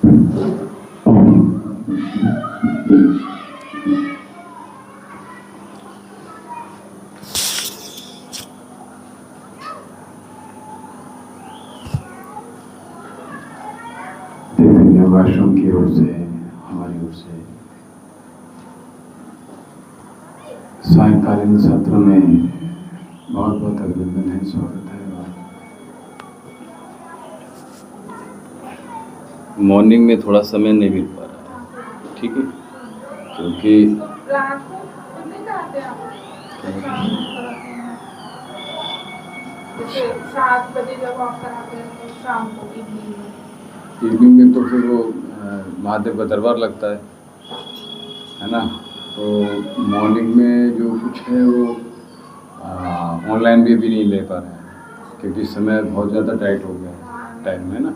आश्रम की ओर से, हमारी ओर से सायंकालीन सत्र में बहुत बहुत अभिनंदन है, स्वागत है। मॉर्निंग में थोड़ा समय नहीं मिल पा रहा है, ठीक है, क्योंकि जैसे 7 बजे जब आप कराते हैं तो शाम को इवनिंग में तो फिर वो महादेव का दरबार लगता है ना। तो मॉर्निंग में जो कुछ है वो ऑनलाइन भी नहीं ले पा रहे हैं, क्योंकि समय बहुत ज़्यादा टाइट हो गया है टाइम में ना।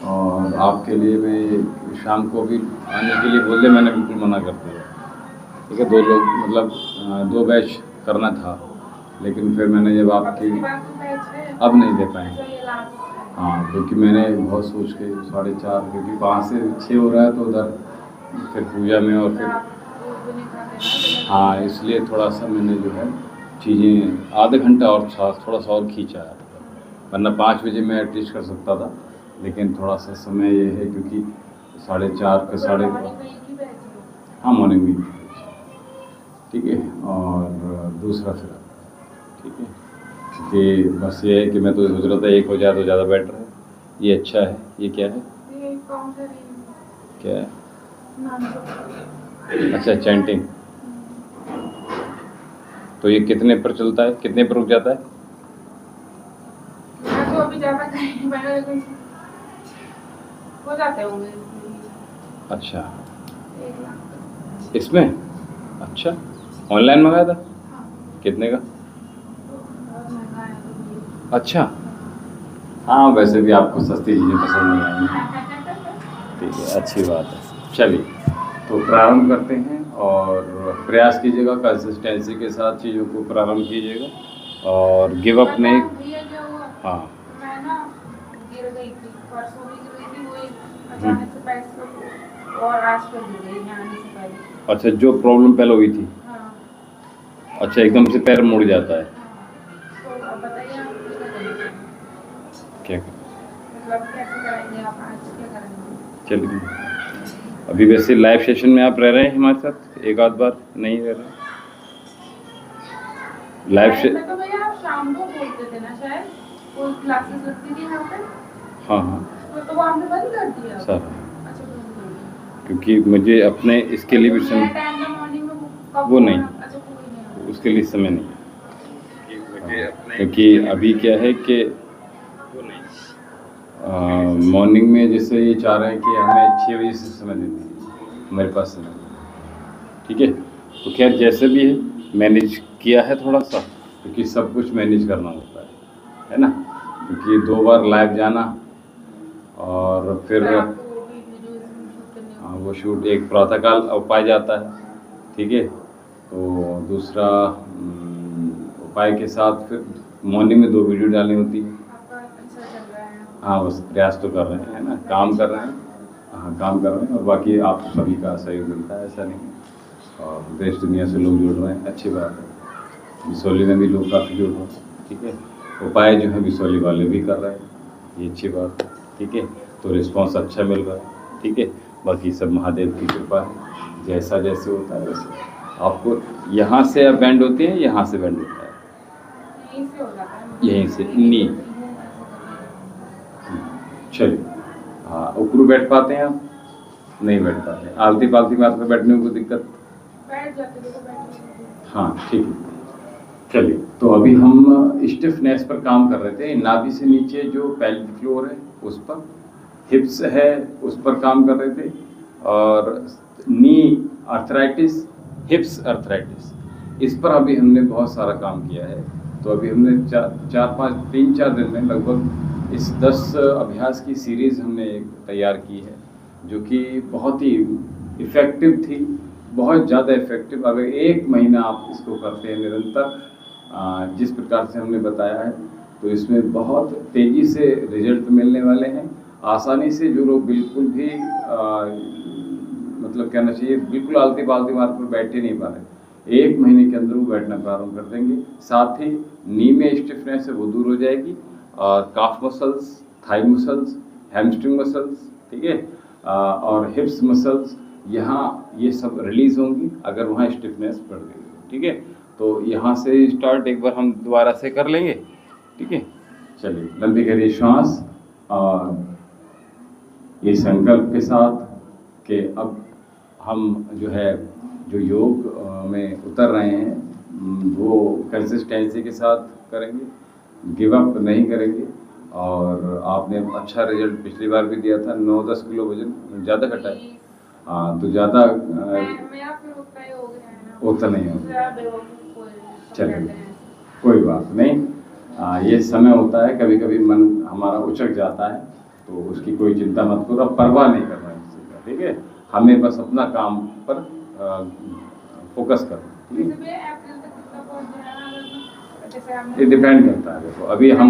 और आपके लिए मैं शाम को भी आने के लिए बोले, मैंने बिल्कुल मना कर दिया, ठीक है। 2 लोग मतलब 2 बैच करना था, लेकिन फिर मैंने जब आपकी अब नहीं दे पाएंगे, हाँ, क्योंकि मैंने बहुत सोच के 4:30, क्योंकि 5 से 6 हो रहा है तो उधर फिर पूजा में और फिर हाँ, इसलिए थोड़ा सा मैंने जो है चीज़ें आधा घंटा और थोड़ा सा और खींचा है, वरना 5 बजे मैं एटलीस्ट कर सकता था, लेकिन थोड़ा सा समय ये है क्योंकि 4:30 के हाँ मॉर्निंग में, ठीक है। और दूसरा फिर ठीक है, क्योंकि बस ये है कि मैं तो सोच रहा था 1 हो जाए तो ज़्यादा बेटर है। ये अच्छा है। ये क्या है? क्या है? अच्छा, चैंटिंग। तो ये कितने पर चलता है, कितने पर रुक जाता है? तो अभी ज़्यादा हो जाते होंगे। अच्छा, इसमें? अच्छा, ऑनलाइन मंगाया था? हाँ। कितने का? अच्छा, हाँ, वैसे भी आपको सस्ती चीज़ें पसंद नहीं आएंगी, ठीक है, अच्छी बात है। चलिए, तो प्रारंभ करते हैं और प्रयास कीजिएगा, कंसिस्टेंसी के साथ चीज़ों को प्रारंभ कीजिएगा और गिव अप नहीं। हाँ, मैं ना गिर गई थी, परसों भी गिर गई थी, वो अचानक से पैर से, और आज फिर गिर गई यहाँ आने से पहले। अच्छा, जो प्रॉब्लम पहले हुई थी। हाँ। अच्छा, एकदम से पैर मुड़ जाता है। तो अब बताइए आप क्या मतलब कैसे करेंगे आप, आज क्या करेंगे? चलिए, अभी वैसे लाइव सेशन में आप रह रहे हैं हमारे साथ, एक आध बार नहीं रह रहे लाइव से? तो भैया आप शाम को बोलते थे ना शायद, कोई क्लासेस लगती थी यहाँ पे। हाँ हाँ, तो वो आपने बंद कर दिया सर। अच्छा, बंद कर दिया। क्योंकि मुझे अपने इसके लिए भी समय, वो नहीं, उसके लिए समय नहीं है, क्योंकि अभी क्या है कि मॉर्निंग में जैसे ये चाह रहे हैं कि हमें 6 बजे से समय दे दीजिए, मेरे पास समय, ठीक है। तो खैर जैसे भी है, मैनेज किया है थोड़ा सा, क्योंकि सब कुछ मैनेज करना होता है ना, क्योंकि 2 बार लाइव जाना और फिर हाँ, वो शूट एक प्रातःकाल उपाय जाता है, ठीक है। तो दूसरा उपाय के साथ फिर मॉर्निंग में 2 वीडियो डालनी होती है। हाँ, बस प्रयास तो कर रहे हैं ना, काम कर रहे हैं, हाँ काम कर रहे हैं, और बाकी आप सभी का सहयोग मिलता है, ऐसा नहीं। और देश दुनिया से लोग जुड़ रहे हैं, अच्छी बात है। बिसौली में भी लोग काफ़ी जुड़ रहे हैं, ठीक है। उपाय जो है बिसौली वाले भी कर रहे हैं, ये अच्छी बात है, ठीक है। तो रिस्पांस अच्छा मिल रहा है, ठीक है। बाकी सब महादेव की कृपा है, जैसा जैसे होता है वैसे। आपको यहाँ से अब बैंड होती है, यहाँ से बैंड होता है, यहीं से नी। चलिए, हाँ, उकरू बैठ पाते हैं आप? नहीं बैठ पाते। आलती पालती में आपको बैठने में कोई दिक्कत? बैठ जाते हैं। हाँ, ठीक है। चलिए, तो अभी हम स्टिफनेस पर काम कर रहे थे, नाभि से नीचे जो पेल्विक फ्लोर है उस पर, हिप्स है उस पर काम कर रहे थे, और नी आर्थराइटिस, हिप्स आर्थराइटिस, इस पर अभी हमने बहुत सारा काम किया है। तो अभी हमने 3-4 दिन में लगभग इस 10 अभ्यास की सीरीज़ हमने तैयार की है, जो कि बहुत ही इफ़ेक्टिव थी, बहुत ज़्यादा इफ़ेक्टिव। अगर 1 महीना आप इसको करते हैं निरंतर, जिस प्रकार से हमने बताया है, तो इसमें बहुत तेज़ी से रिजल्ट मिलने वाले हैं। आसानी से जो लोग बिल्कुल भी मतलब कहना चाहिए बिल्कुल आलती पालती मार्ग पर बैठ ही नहीं पा रहे, 1 महीने के अंदर वो बैठना प्रारंभ कर देंगे। साथ ही नी में स्टिफनेस है वो दूर हो जाएगी, और काफ muscles, thigh muscles, hamstring muscles, ठीक है, और हिप्स मसल्स, यहाँ ये सब रिलीज होंगी अगर वहाँ स्टिफनेस बढ़ गई, ठीक है। तो यहाँ से स्टार्ट एक बार हम दोबारा से कर लेंगे, ठीक है। चलिए, लंबी गहरी श्वास, और ये संकल्प के साथ कि अब हम जो योग में उतर रहे हैं वो कंसिस्टेंसी के साथ करेंगे, गिव अप नहीं करेंगे। और आपने अच्छा रिजल्ट पिछली बार भी दिया था, 9-10 किलो वजन ज़्यादा घटा है। हाँ, तो ज़्यादा उतना नहीं है, चलिए कोई बात नहीं। ये समय होता है, कभी कभी मन हमारा उचक जाता है, तो उसकी कोई चिंता मत करो, परवाह नहीं करना है किसी का, ठीक है। हमें बस अपना काम पर फोकस करो, ठीक है। ये डिपेंड करता है, देखो अभी हम,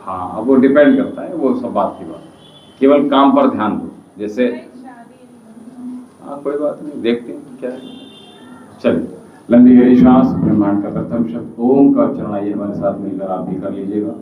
हाँ अब वो डिपेंड करता है, वो सब बात की बात, केवल काम पर ध्यान दो। जैसे हाँ कोई बात नहीं, देखते हैं क्या है। चलिए, लंबी गहरी श्वास, ब्रह्मांड का प्रथम शब्द ओम का उच्चारण आइए हमारे साथ मिलकर आप भी कर लीजिएगा।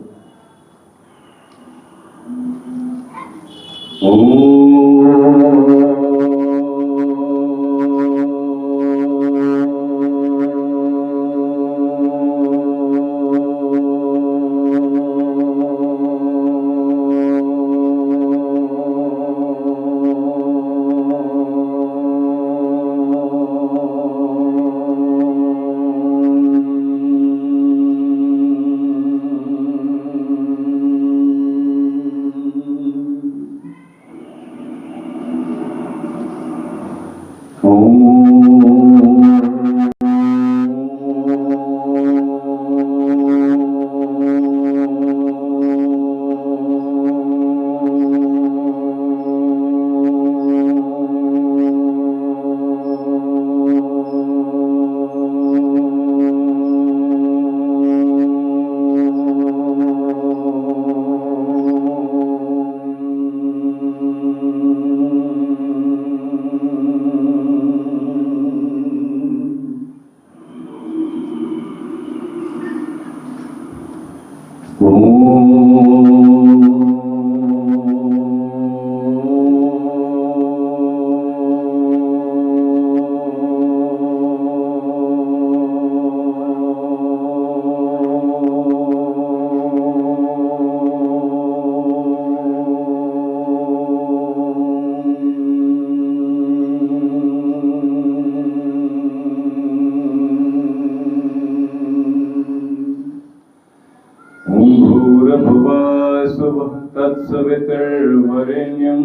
तत्सवितुर्वरेण्यं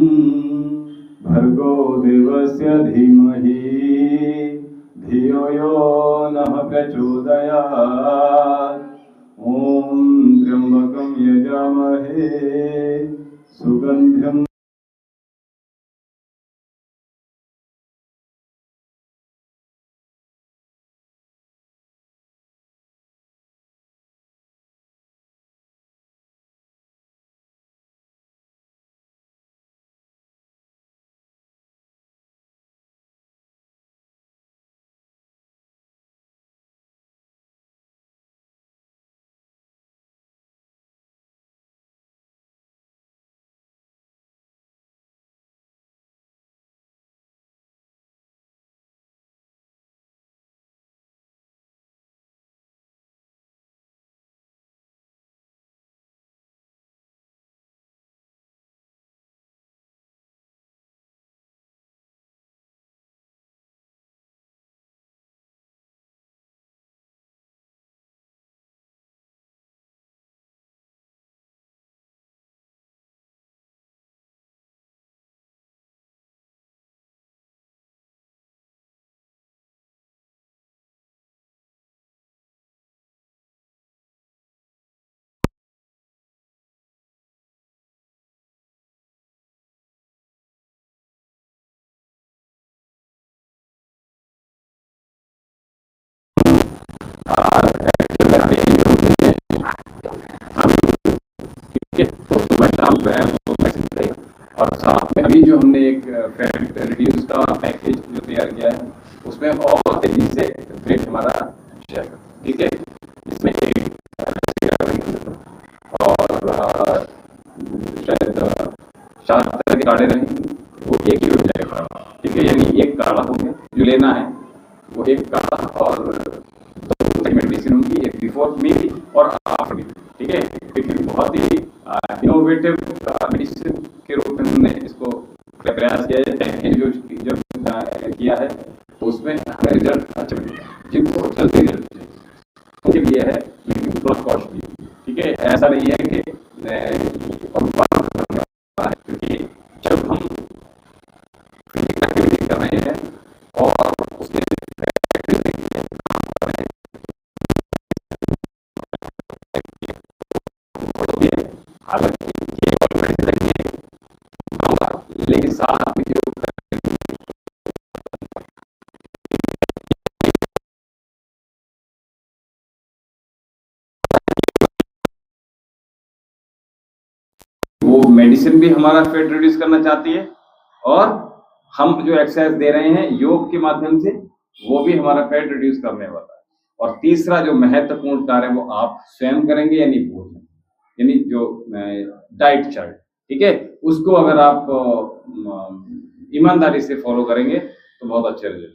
भर्गो देवस्य धीमहि धियो यो नः प्रचोदयात्। ॐ त्र्यम्बकं यजामहे सुगन्धिं ठीक है। तो सुबह शाम व्यायाम उसका पैकेज जो तैयार किया है उसमें और तेजी से रेट हमारा जाएगा, ठीक है। इसमें एक और शायद 4 तरह के कार्ड रहेंगे, वो एक ही हो जाएगा, ठीक है। यानी एक कार्ड होंगे जो लेना है वो एक कार्ड, और 2 मेडिसिन होंगी, एक बिफोर मील और आफ्टर मील, ठीक है। क्योंकि बहुत ही इनोवेटिव मेडिसिन के रूप में हमने इसको प्रयास किया है, जो किया है तो उसमें हमें रिजल्ट अच्छा मिलेगा। जिनको जल्दी रिजल्ट उनके लिए है, लेकिन थोड़ा कॉस्टली, ठीक है। ऐसा नहीं है कि क्योंकि जब हम फिजिकल एक्टिविटी कर रहे हैं और उसके हालांकि लेकिन साथ में वो मेडिसिन भी हमारा फेट रिड्यूस करना चाहती है, और हम जो एक्सरसाइज दे रहे हैं योग के माध्यम से वो भी हमारा फैट रिड्यूस करने वाला है। और तीसरा जो महत्वपूर्ण कार्य वो आप स्वयं करेंगे, यानी भोजन, यानी जो डाइट चार्ट, ठीक है, उसको अगर आप ईमानदारी से फॉलो करेंगे तो बहुत अच्छे रिजल्ट,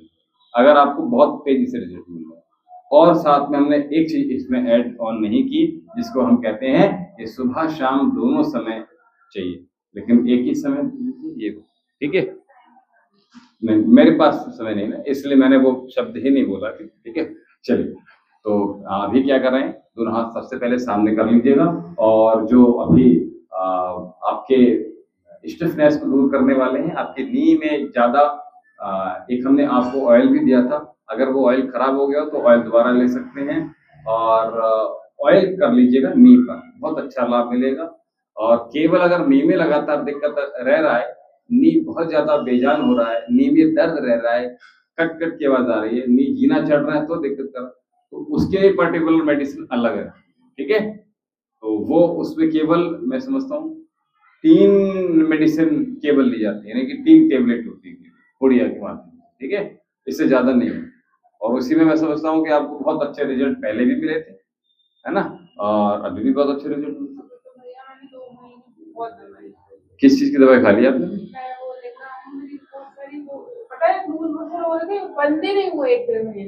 अगर आपको बहुत तेजी से रिजल्ट मिलेगा। और साथ में हमने एक चीज इसमें ऐड ऑन नहीं की, जिसको हम कहते हैं ये सुबह शाम दोनों समय चाहिए, लेकिन एक ही समय ये, ठीक है। मेरे पास समय नहीं है, इसलिए मैंने वो शब्द ही नहीं बोला, ठीक है। चलिए, तो अभी क्या कर रहे हैं, दोनों हाथ सबसे पहले सामने कर लीजिएगा, और जो अभी आपके स्टिफनेस को दूर करने वाले हैं, आपके नी में ज्यादा एक हमने आपको ऑयल भी दिया था, अगर वो ऑयल खराब हो गया तो ऑयल दोबारा ले सकते हैं, और ऑयल कर लीजिएगा नी पर, बहुत अच्छा लाभ मिलेगा। और केवल अगर नी में लगातार दिक्कत रह रहा है, नी बहुत ज्यादा बेजान हो रहा है, नी में दर्द रह रहा है, कट कट की आवाज आ रही है, नी जीना चढ़ रहा है तो दिक्कत कर, तो उसके पर्टिकुलर मेडिसिन अलग है, ठीक है। तो वो उसमें केवल मैं समझता हूँ 3 मेडिसिन केवल ली जाती है, यानी कि 3 टेबलेट होती है पुड़िया के माध्यम से, ठीक है, इससे ज्यादा नहीं है। और उसी में मैं समझता हूँ कि आपको बहुत अच्छे रिजल्ट पहले भी मिले थे, है ना, और अभी भी बहुत अच्छे रिजल्ट मिले। किस चीज की दवाई खा ली आपने?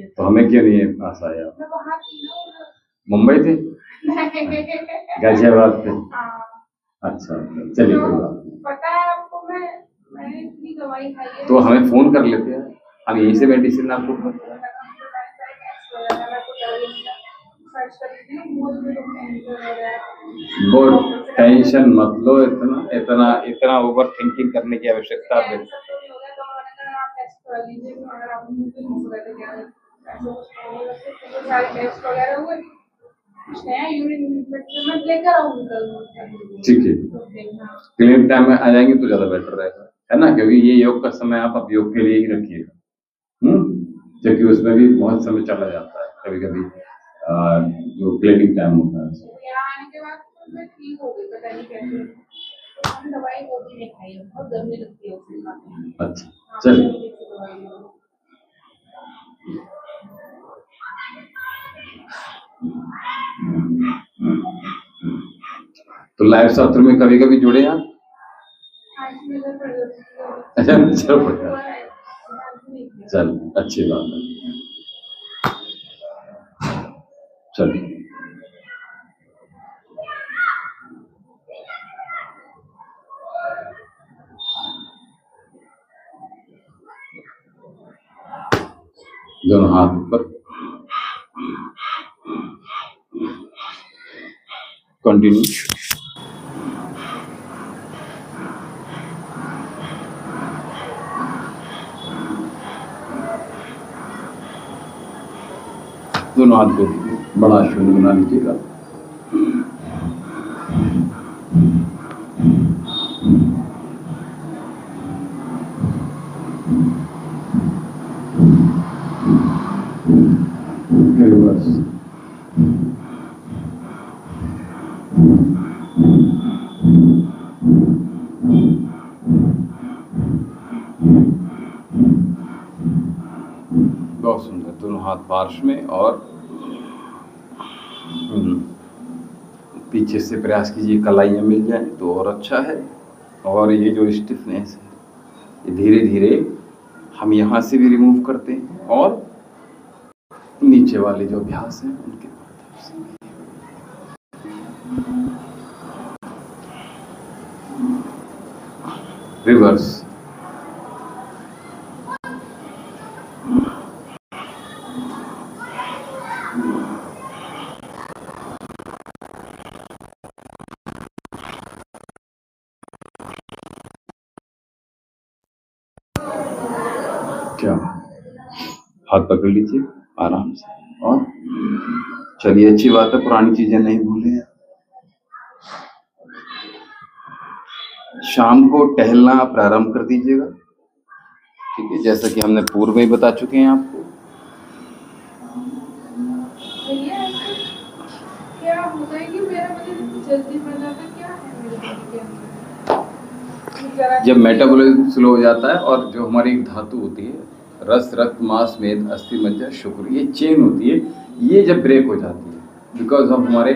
तो हमें क्यों नहीं पास आया? मुंबई थे? गाजियाबाद थे? अच्छा, चलिए कोई बात नहीं। पता है आपको, मैंने इतनी दवाई खाई है। तो हमें फोन कर लेते हैं, हम यहीं से मेडिसिन आपको वो टेंशन मत लो, इतना ओवर थिंकिंग करने की आवश्यकता है। ठीक है, क्लिनिक टाइम में आ जाएंगे तो ज्यादा बेटर रहेगा, है ना, क्योंकि ये योग का समय आप अब योग के लिए ही रखिएगा, क्योंकि उसमें भी बहुत समय चला जाता है कभी कभी, जो क्लिनिक टाइम होता है। यहाँ आने के बाद मैं ठीक हो गई, पता नहीं कैसे, दवाई वो भी नहीं खाई, बहुत गर्मी लगती है उसमें। अच्छा, चलिए, तो लाइव सत्र में कभी कभी जुड़े आप? अच्छा, चलो बढ़िया, चल अच्छी बात है, चलिए। दोनों हाथ ऊपर, कंटिन्यू। दोनों हाथ को बड़ा शून्य बना लीजिएगा, बस हाथ पार्श्व में और पीछे से प्रयास कीजिए कलाइयाँ मिल जाए तो और अच्छा है। और ये जो स्टिफनेस है ये धीरे धीरे हम यहाँ से भी रिमूव करते हैं और नीचे वाले जो अभ्यास हैं उनके माध्यम से। रिवर्स। क्या हाथ पकड़ लीजिए आराम से और चलिए, अच्छी बात है, पुरानी चीजें नहीं भूले हैं। शाम को टहलना प्रारंभ कर दीजिएगा, ठीक है, जैसा कि हमने पूर्व में बता चुके हैं आपको। क्या होता है कि मेरा वजन जल्दी बढ़ जाता है, क्या है मेरे बॉडी के अंदर? जब मेटाबॉलिज्म स्लो हो जाता है और जो हमारी एक धातु होती है रस, रक्त, मांस, मेद, अस्थि, मज्जा, शुक्र, ये चेन होती है, ये जब ब्रेक हो जाती है बिकॉज ऑफ हमारे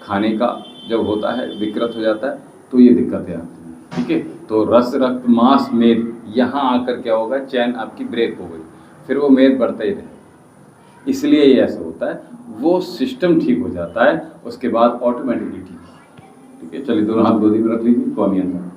खाने का जब होता है विकृत हो जाता है तो ये दिक्कतें आती हैं, ठीक है। तो रस, रक्त, मांस, मेद, यहाँ आकर क्या होगा, चैन आपकी ब्रेक हो गई, फिर वो मेद बढ़ता ही रहे, इसलिए ये ऐसा होता है। वो सिस्टम ठीक हो जाता है उसके बाद ऑटोमेटिकली ठीक है। चलिए दोनों हाथ गोदी में रख लीजिए, कौन आता है।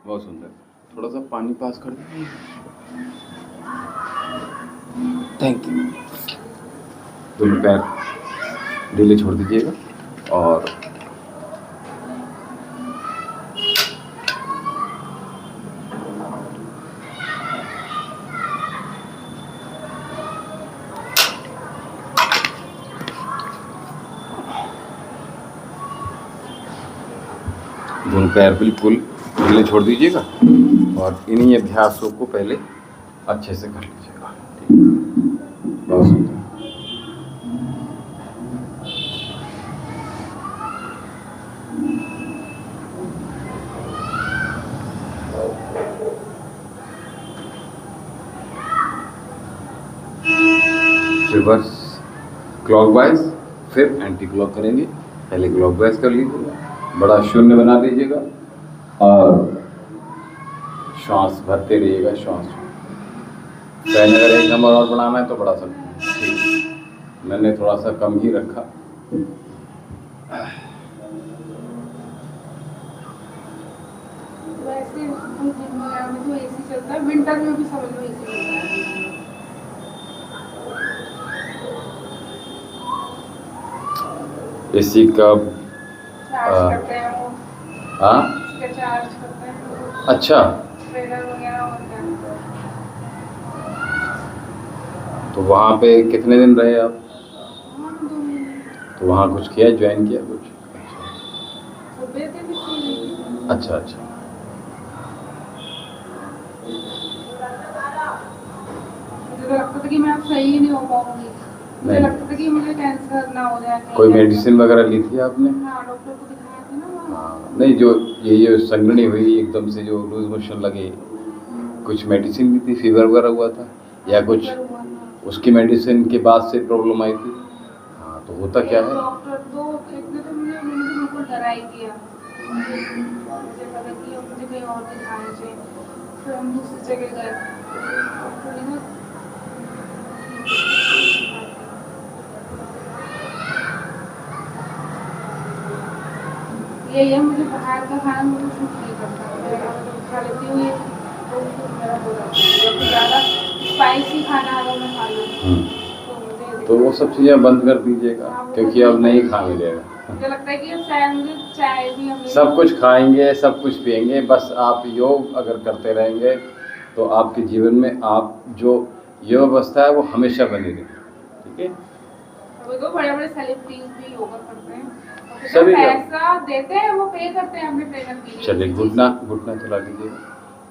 बहुत सुंदर, थोड़ा सा पानी पास कर दीजिए। Thank you. दोनों पैर ढीले छोड़ दीजिएगा और दोनों पैर बिल्कुल ढीले छोड़ दीजिएगा और इन्हीं अभ्यासों को पहले अच्छे से कर लीजिएगा। बहुत सुंदर। रिवर्स क्लॉकवाइज, फिर एंटी क्लॉक करेंगे। पहले क्लॉकवाइज कर लीजिएगा, बड़ा शून्य बना दीजिएगा और श्वास भरते रहिएगा। श्वास फैन अगर 1 नंबर और बढ़ाना है तो बढ़ा सकते हैं, ठीक है। मैंने थोड़ा सा कम ही रखा। वैसे जिम वगैरह में तो एसी चलता है, विंटर में भी समझ लो एसी चलता है। एसी का चार्ज करते हैं वो, हाँ इसका चार्ज करते हैं। अच्छा, ट्रेनर वगैरह होते हैं। तो वहाँ पे कितने दिन रहे आप? हाँ, 2 महीने। तो वहाँ कुछ किया, ज्वाइन किया कुछ? तबीयत भी सही नहीं थी। अच्छा अच्छा। मुझे लगता था कि मैं अब सही ही नहीं हो पाऊंगी। मुझे नहीं। लगता था कि मुझे कैंसर ना हो जाए। कोई मेडिसिन वगैरह ली थी आपने? हाँ, डॉक्टर को दिखाया था ना वहाँ। हाँ, नहीं, जो ये संगनी हुई एकदम से, जो लूज मोशन लगे, कुछ मेडिसिन भी थी? फीवर वगैरह हुआ था या कुछ? फीवर हुआ था। उसकी मेडिसिन के बाद से प्रॉब्लम आई थी? हाँ, तो होता क्या है, डॉक्टर तो एक ने तो मुझे बिल्कुल डरा ही दिया। मुझे लगा कि अब मुझे कहीं और दिखाना चाहिए। फिर हम दूसरी जगह गए। डॉक्टर ने ना ये मुझे बाहर का खाना मुझे सूट नहीं करता। मैं खा लेती हूँ ये तो मेरा हो जाता है। जब ज़्यादा स्पाइसी खाना अगर मैं खा लूँ तो मुझे तो वो सब चीज़ें बंद कर दीजिएगा, क्योंकि अब नहीं खा मिलेगा। मुझे लगता है कि अब सैंडविच चाय भी हम सब कुछ खाएंगे, सब कुछ पिएंगे, बस आप योग अगर करते रहेंगे तो आपके जीवन में आप जो योग अवस्था है वो हमेशा बनी रहेगी। ठीक है, वो बड़े बड़े सेलिब्रिटीज भी योगा करते हैं, सभी पैसा देते हैं, वो पे करते हैं अपने ट्रेनर के लिए। चलिए घुटना चला लीजिएगा।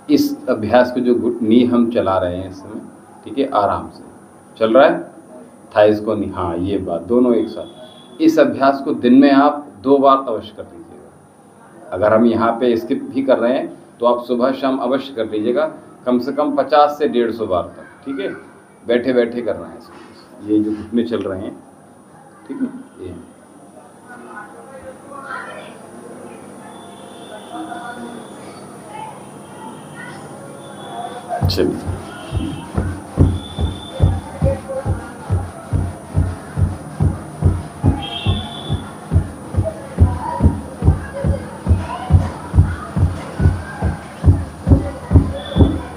इस अभ्यास को जो नी हम चला रहे हैं इस समय, ठीक है, आराम से चल रहा है, थाइस को नी, हाँ ये बात दोनों एक साथ। इस अभ्यास को दिन में आप 2 बार अवश्य कर लीजिएगा। अगर हम यहाँ पे स्किप भी कर रहे हैं तो आप सुबह शाम अवश्य कर लीजिएगा, कम से कम 50 से 150 बार तक। ठीक है, बैठे बैठे करना है इसको, ये जो घुटने चल रहे हैं, ठीक है, ये चलिए।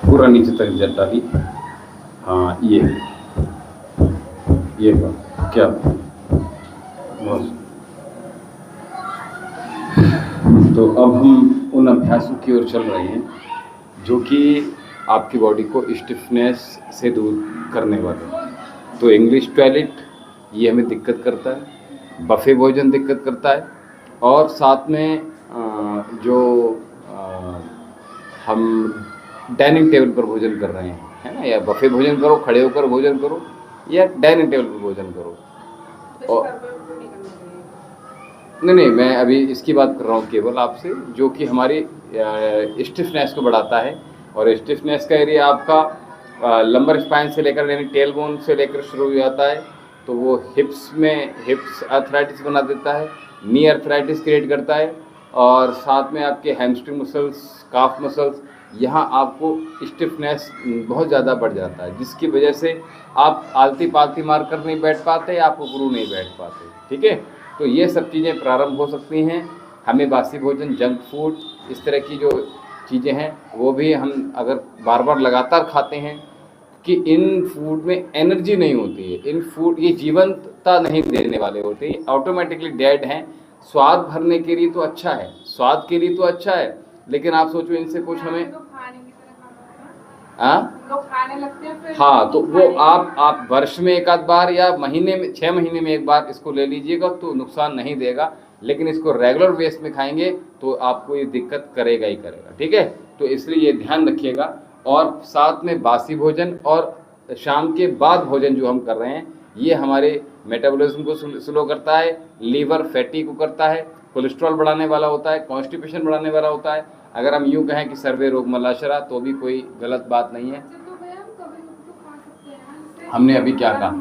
पूरा नीचे तक जट डाली, हाँ ये बात क्या बहुत। तो अब हम उन अभ्यासों की ओर चल रहे हैं जो कि आपकी बॉडी को स्टिफनेस से दूर करने वाले। तो इंग्लिश टॉयलेट ये हमें दिक्कत करता है, बफे भोजन दिक्कत करता है, और साथ में जो हम डाइनिंग टेबल पर भोजन कर रहे हैं, है ना, या बफे भोजन करो, खड़े होकर भोजन करो, या डाइनिंग टेबल पर भोजन करो। और नहीं, मैं अभी इसकी बात कर रहा हूँ केवल आपसे, जो कि हमारी स्टिफनेस को बढ़ाता है। और स्टिफनेस का एरिया आपका लंबर स्पाइन से लेकर, यानी टेल बोन से लेकर शुरू हो जाता है, तो वो हिप्स आर्थराइटिस बना देता है, नी आर्थराइटिस क्रिएट करता है, और साथ में आपके हैमस्ट्रिंग मसल्स, काफ मसल्स, यहाँ आपको स्टिफनेस बहुत ज़्यादा बढ़ जाता है, जिसकी वजह से आप आलती पालती मार कर नहीं बैठ पाते, आप उपरू नहीं बैठ पाते। ठीक है, तो ये सब चीज़ें प्रारंभ हो सकती हैं। हमें बासी भोजन, जंक फूड, इस तरह की जो चीज़ें हैं वो भी हम अगर बार बार लगातार खाते हैं, कि इन फूड में एनर्जी नहीं होती है, इन फूड ये जीवंतता नहीं देने वाले होते, ये ऑटोमेटिकली डेड हैं। स्वाद भरने के लिए तो अच्छा है, स्वाद के लिए तो अच्छा है, लेकिन आप सोचो इनसे कुछ हमें खाने लगते हैं फिर। हाँ, तो वो आप वर्ष में एक आध बार या महीने में 6 महीने में एक बार इसको ले लीजिएगा तो नुकसान नहीं देगा, लेकिन इसको रेगुलर बेस में खाएंगे तो आपको ये दिक्कत करेगा ही करेगा। ठीक है, तो इसलिए ये ध्यान रखिएगा। और साथ में बासी भोजन और शाम के बाद भोजन जो हम कर रहे हैं, ये हमारे मेटाबॉलिज्म को स्लो करता है, लीवर फैटी को करता है, कोलेस्ट्रॉल बढ़ाने वाला होता है, कॉन्स्टिपेशन बढ़ाने वाला होता है। अगर हम यूँ कहें कि सर्वे रोग मलाशरा, तो भी कोई गलत बात नहीं है। हमने अभी क्या कहा,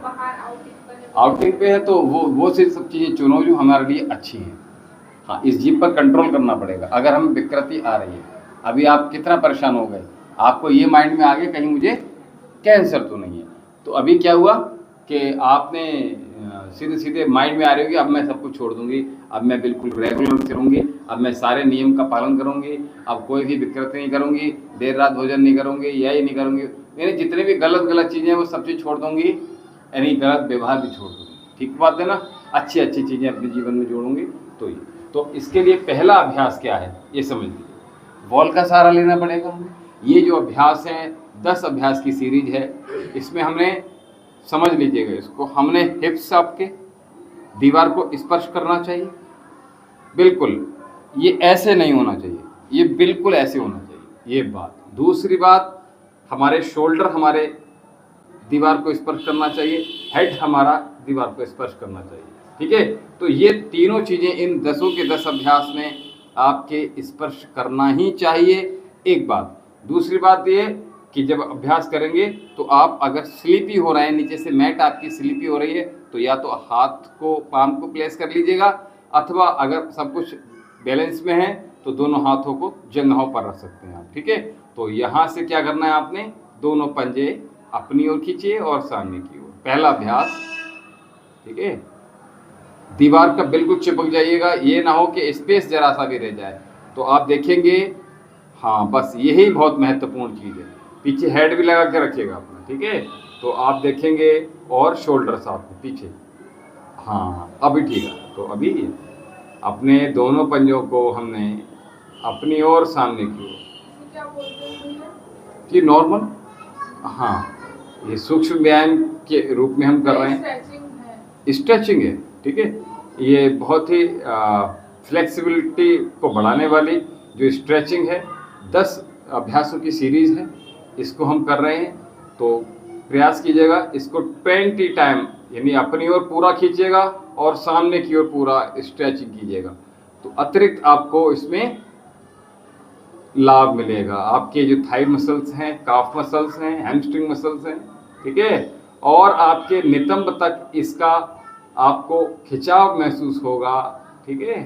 आउटिंग पे है तो वो से सब चीज़ें चुनो जो हमारे लिए अच्छी हैं। हाँ, इस जीभ पर कंट्रोल करना पड़ेगा। अगर हमें विकृति आ रही है, अभी आप कितना परेशान हो गए, आपको ये माइंड में आ गया कहीं मुझे कैंसर तो नहीं है, तो अभी क्या हुआ कि आपने सीधे सीधे माइंड में आ रही होगी, अब मैं सब कुछ छोड़ दूंगी, अब मैं बिल्कुल रेगुलर करूँगी, अब मैं सारे नियम का पालन करूँगी, अब कोई भी विकृति नहीं करूँगी, देर रात भोजन नहीं करूँगी, यही नहीं करूँगी, यानी जितने भी गलत चीज़ें वो सब चीज़ छोड़ दूँगी, यानी गलत व्यवहार भी छोड़ दूँगी। ठीक बात है ना, अच्छी चीज़ें अपने जीवन में जोड़ूंगी। तो इसके लिए पहला अभ्यास क्या है ये समझ लीजिए, वॉल का सहारा लेना पड़ेगा हमें। ये जो अभ्यास है 10 अभ्यास की सीरीज है, इसमें हमने समझ लीजिएगा, इसको हमने हिप्स आपके दीवार को स्पर्श करना चाहिए, बिल्कुल ये ऐसे नहीं होना चाहिए, ये बिल्कुल ऐसे होना चाहिए, ये बात। दूसरी बात, हमारे शोल्डर हमारे दीवार को स्पर्श करना चाहिए, हेड हमारा दीवार को स्पर्श करना चाहिए। ठीक है, तो ये तीनों चीज़ें इन 10 के 10 अभ्यास में आपके स्पर्श करना ही चाहिए, एक बात। दूसरी बात ये कि जब अभ्यास करेंगे तो आप अगर स्लीपी हो रहे हैं, नीचे से मैट आपकी स्लीपी हो रही है, तो या तो हाथ को पाम को प्लेस कर लीजिएगा, अथवा अगर सब कुछ बैलेंस में है तो दोनों हाथों को जंघों पर रख सकते हैं आप। ठीक है, तो यहाँ से क्या करना है, आपने दोनों पंजे अपनी ओर खींचिए और सामने की ओर, पहला अभ्यास। ठीक है, दीवार का बिल्कुल चिपक जाइएगा, ये ना हो कि स्पेस जरा सा भी रह जाए, तो आप देखेंगे। हाँ, बस यही बहुत महत्वपूर्ण चीज़ है, पीछे हेड भी लगा के रखिएगा अपना। ठीक है, तो आप देखेंगे और शोल्डर्स आपके पीछे, हाँ अभी ठीक है। तो अभी अपने दोनों पंजों को हमने अपनी ओर सामने की ओर, इसे क्या बोलते हैं भैया? कि नॉर्मल, हाँ ये सूक्ष्म व्यायाम के रूप में हम कर रहे हैं। स्ट्रेचिंग है। स्ट्रेचिंग है, ठीक है। ये बहुत ही फ्लेक्सिबिलिटी को बढ़ाने वाली जो स्ट्रेचिंग है, 10 अभ्यासों की सीरीज है, इसको हम कर रहे हैं। तो प्रयास कीजिएगा इसको 20 टाइम, यानी अपनी ओर पूरा खींचिएगा और सामने की ओर पूरा स्ट्रेचिंग कीजिएगा। तो अतिरिक्त आपको इसमें लाभ मिलेगा। आपके जो थाई मसल्स हैं, काफ मसल्स हैं, हैमस्ट्रिंग मसल्स हैं, ठीक है, और आपके नितंब तक इसका आपको खिंचाव महसूस होगा, ठीक है।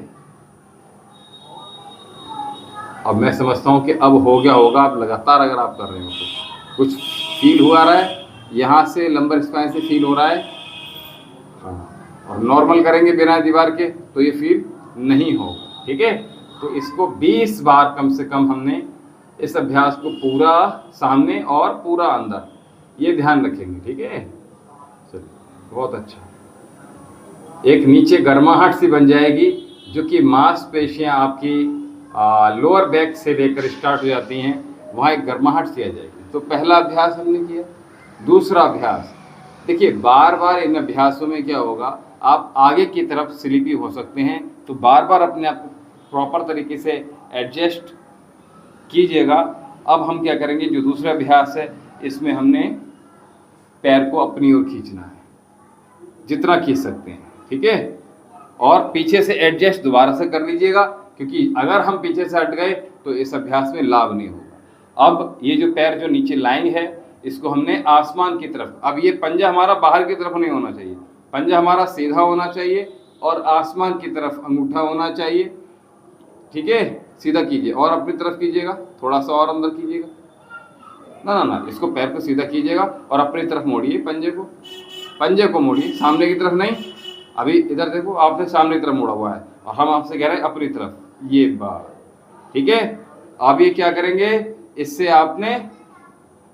अब मैं समझता हूँ कि अब हो गया होगा। आप लगातार अगर आप कर रहे हो तो कुछ फील हुआ रहा है, यहाँ से लंबर स्पाइन से फील हो रहा है, हाँ। और नॉर्मल करेंगे बिना दीवार के तो ये फील नहीं होगा, ठीक है। तो इसको 20 बार कम से कम हमने इस अभ्यास को पूरा सामने और पूरा अंदर, ये ध्यान रखेंगे, ठीक है। चलिए, बहुत अच्छा। एक नीचे गर्माहट सी बन जाएगी, जो कि मांसपेशियां आपकी लोअर बैक से लेकर स्टार्ट हो जाती हैं, वहाँ एक गर्माहट सी आ जाएगी। तो पहला अभ्यास हमने किया। दूसरा अभ्यास देखिए, बार बार इन अभ्यासों में क्या होगा, आप आगे की तरफ स्लिपी हो सकते हैं, तो बार बार अपने आप को प्रॉपर तरीके से एडजस्ट कीजिएगा। अब हम क्या करेंगे, जो दूसरा अभ्यास है इसमें हमने पैर को अपनी ओर खींचना है, जितना खींच सकते हैं, ठीक है। और पीछे से एडजस्ट दोबारा से कर लीजिएगा, क्योंकि अगर हम पीछे से हट गए तो इस अभ्यास में लाभ नहीं होगा। अब ये जो पैर जो नीचे लाइंग है, इसको हमने आसमान की तरफ, अब ये पंजा हमारा बाहर की तरफ नहीं होना चाहिए, पंजा हमारा सीधा होना चाहिए और आसमान की तरफ अंगूठा होना चाहिए, ठीक है। सीधा कीजिए और अपनी तरफ कीजिएगा, थोड़ा सा और अंदर कीजिएगा, ना ना ना, इसको पैर को सीधा कीजिएगा और अपनी तरफ मोड़िए, पंजे को मोड़िए, सामने की तरफ नहीं। अभी इधर देखो, आपने सामने की तरफ मोड़ा हुआ है और हम आपसे कह रहे हैं अपनी तरफ, ये बात, ठीक है। अब ये क्या करेंगे, इससे आपने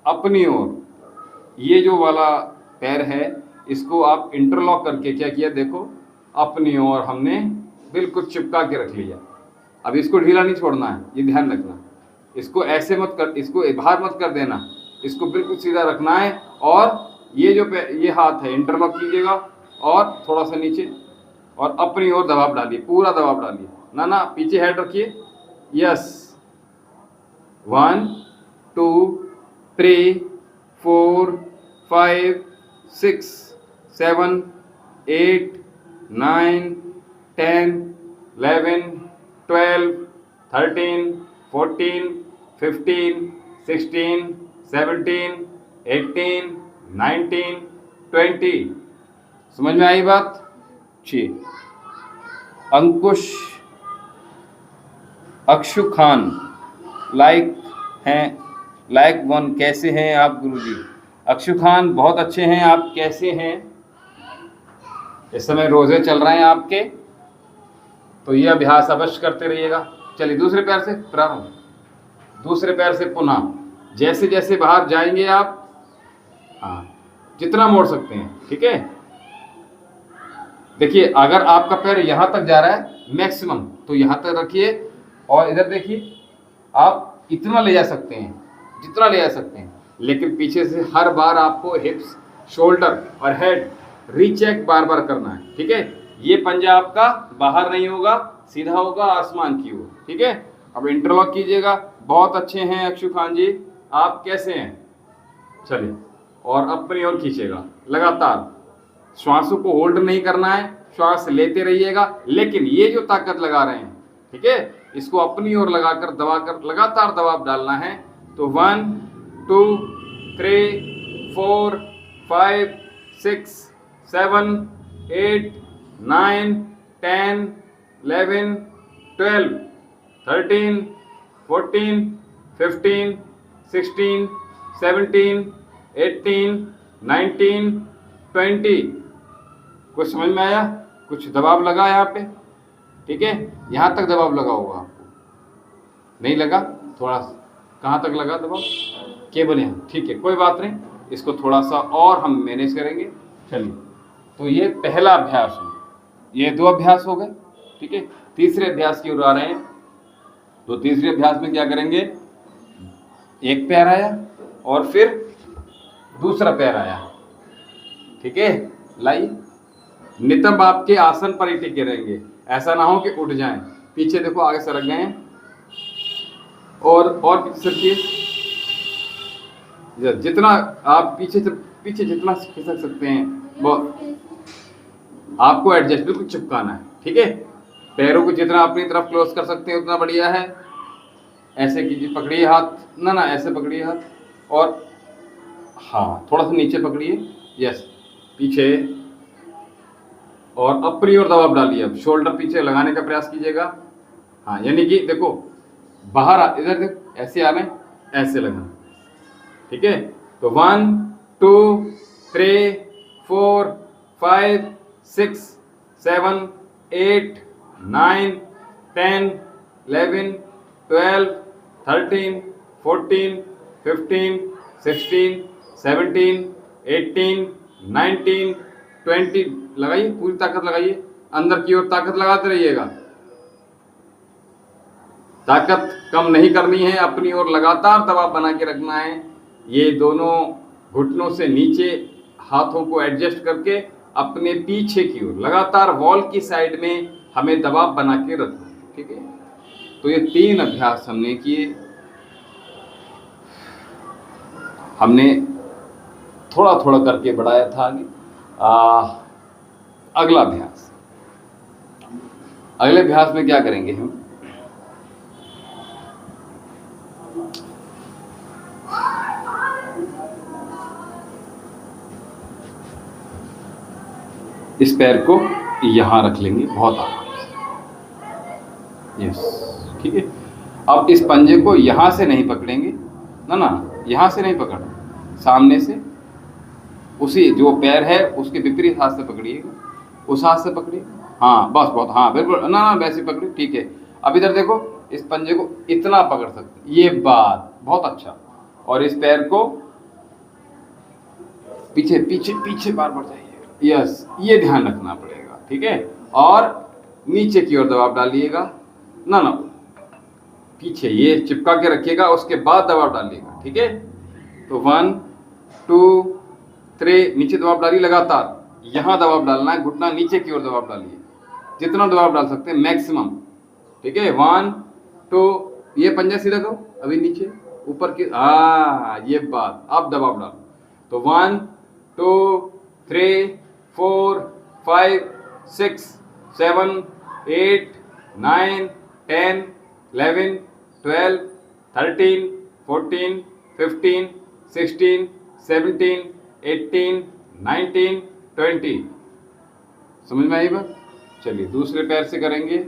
अपनी ओर ये जो वाला पैर है इसको आप इंटरलॉक करके क्या किया, देखो अपनी ओर हमने बिल्कुल चिपका के रख लिया। अब इसको ढीला नहीं छोड़ना है, ये ध्यान रखना। इसको ऐसे मत कर, इसको बाहर मत कर देना, इसको बिल्कुल सीधा रखना है। और ये जो ये हाथ है इंटरलॉक कीजिएगा और थोड़ा सा नीचे, और अपनी ओर दबाव डालिए, पूरा दबाव डालिए, ना ना पीछे हेड रखिए। यस, 1 2 3 4 5 6 7 8 9 10 11 12 13 14 15 16 17 18 19 20। समझ में आई बात? जी। अंकुश अक्षु खान लाइक 1, कैसे हैं आप गुरुजी? अक्षु खान बहुत अच्छे हैं, आप कैसे हैं? इस समय रोजे चल रहे हैं आपके, तो ये अभ्यास अवश्य करते रहिएगा। चलिए दूसरे पैर से प्रारंभ, दूसरे पैर से पुनः, जैसे जैसे बाहर जाएंगे आप, हाँ जितना मोड़ सकते हैं, ठीक है। देखिए अगर आपका पैर यहां तक जा रहा है मैक्सिमम, तो यहां तक रखिए और इधर देखिए, आप इतना ले जा सकते हैं, जितना ले जा सकते हैं, लेकिन पीछे से हर बार आपको हिप्स, शोल्डर और हेड रीचेक बार बार करना है, ठीक है। ये पंजा आपका बाहर नहीं होगा, सीधा होगा आसमान की ओर, ठीक है। अब इंटरलॉक कीजिएगा। बहुत अच्छे हैं अक्षु खान जी, आप कैसे हैं? चलिए, और अपनी ओर खींचेगा लगातार, श्वासों को होल्ड नहीं करना है, श्वास लेते रहिएगा, लेकिन ये जो ताकत लगा रहे हैं, ठीक है, इसको अपनी ओर लगाकर दबाकर लगातार दबाव डालना है। तो 1 2 3 4 5 6 7 8 9 10 11 12 13 14 15 16 17 18 19 20। कुछ समझ में आया? कुछ दबाव लगा यहाँ पे, ठीक है। यहाँ तक दबाव लगा होगा, आपको नहीं लगा? थोड़ा कहाँ तक लगा दबाव? केवल यहाँ, ठीक है, कोई बात नहीं, इसको थोड़ा सा और हम मैनेज करेंगे। चलिए, तो ये पहला अभ्यास हो, ये 2 अभ्यास हो गए, ठीक है। तीसरे अभ्यास की ओर आ रहे हैं। तो तीसरे अभ्यास में क्या करेंगे, एक पैर आया और फिर दूसरा पैर आया, ठीक है। लाइए, नितंब आपके आसन पर ही टिके रहेंगे, ऐसा ना हो कि उठ जाएं। पीछे देखो, आगे सरक गए हैं, और पीछे सरकिए, जितना आप पीछे जितना खिसक सकते हैं वो आपको एडजस्ट बिल्कुल चिपकाना है, ठीक है। पैरों को जितना अपनी तरफ क्लोज कर सकते हैं उतना बढ़िया है। ऐसे कीजिए, पकड़िए हाथ, ना ऐसे पकड़िए हाथ, और हाँ थोड़ा सा नीचे पकड़िए, यस, पीछे, और अपनी ओर दबाव डालिए। अब शोल्डर पीछे लगाने का प्रयास कीजिएगा, हाँ, यानी कि देखो बाहर इधर देखो, ऐसे आ रहे हैं, ऐसे लगाना, ठीक है। तो 1 2 3 4 5 6 7 8 9 10 11 12 13 14 15 16 17 18 19 20, लगाइए, पूरी ताकत लगाइए, अंदर की ओर ताकत लगाते रहिएगा, ताकत कम नहीं करनी है, अपनी ओर लगातार दबाव बना के रखना है। ये दोनों घुटनों से नीचे हाथों को एडजस्ट करके अपने पीछे की ओर लगातार वॉल की साइड में हमें दबाव बना के रखना है, ठीक है। तो ये 3 अभ्यास हमने किए। हमने थोड़ा थोड़ा करके बढ़ाया था आगे। अगला अभ्यास, अगले अभ्यास में क्या करेंगे हम, इस पैर को यहां रख लेंगे, बहुत आराम से, यस, ठीक है। अब इस पंजे को यहां से नहीं पकड़ेंगे, ना यहां से नहीं पकड़ना, सामने से, उसी जो पैर है उसके विपरीत हाथ से पकड़िएगा, उस हाथ से पकड़िएगा, हाँ बस, बहुत, हाँ बिल्कुल, ना वैसे पकड़िए, ठीक है। अब इधर देखो, इस पंजे को इतना पकड़ सकते, ये बात, बहुत अच्छा। और इस पैर को पीछे पीछे पीछे बार बार जाइए, यस, ये ध्यान रखना पड़ेगा, ठीक है। और नीचे की ओर दबाव डालिएगा, ना पीछे ये चिपका के रखिएगा, उसके बाद दबाव डालिएगा, ठीक है। तो 1 2 3, नीचे दबाव डालिए लगातार, यहाँ दबाव डालना है, घुटना नीचे की ओर दबाव डालिए, जितना दबाव डाल सकते हैं मैक्सिमम, ठीक है। 1 2, ये पंजा सीधा करो, अभी नीचे ऊपर की, ये बात, अब दबाव डालो। तो 1 2 3 4 5 6 7 8 9 10 11 12 13 14 15 16 17 18 19 20, समझ में आई बात। चलिए, दूसरे पैर से करेंगे,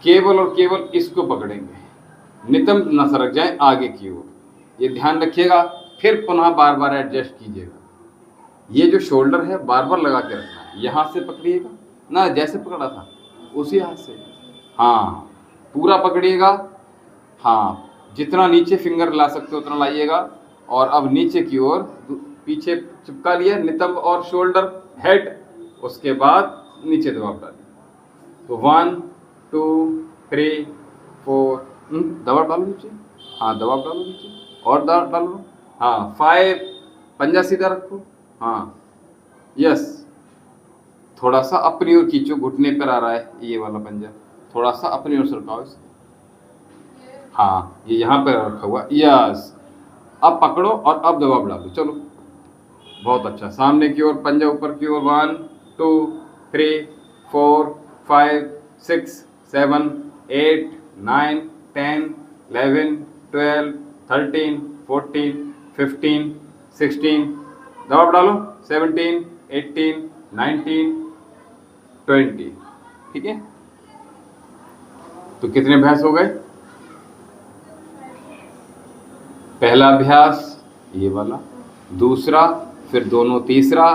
केवल और केवल इसको पकड़ेंगे, नितंब न सरक जाए आगे की ओर, ये ध्यान रखिएगा। फिर पुनः बार बार एडजस्ट कीजिएगा, ये जो शोल्डर है बार बार लगा के रखना है, यहाँ से पकड़िएगा ना, जैसे पकड़ा था उसी हाथ से, हाँ पूरा पकड़िएगा, हाँ जितना नीचे फिंगर ला सकते हो उतना लाइएगा। और अब नीचे की ओर पीछे चिपका लिया नितंब और शोल्डर हेड, उसके बाद नीचे दबाव डालिए। तो 1 2 3 4, दबाव डालो नीचे, हाँ दबाव डालो नीचे, और डालो, हाँ 5, पंजा सीधा रखो, हाँ यस, थोड़ा सा अपनी ओर खींचो, घुटने पर आ रहा है ये वाला पंजा, थोड़ा सा अपनी ओर सरकाओ इसे, हाँ ये यहाँ पर रखा हुआ, यस, अब पकड़ो और अब दबाव डालो, चलो बहुत अच्छा। सामने की ओर पंजा ऊपर की ओर, 1 2 3 4 5 6 7 8 9 10 11 12 13 14 15 16, दबाव डालो, 17 18 19 20, ठीक है। तो कितने अभ्यास हो गए? पहला अभ्यास ये वाला, दूसरा, फिर दोनों तीसरा,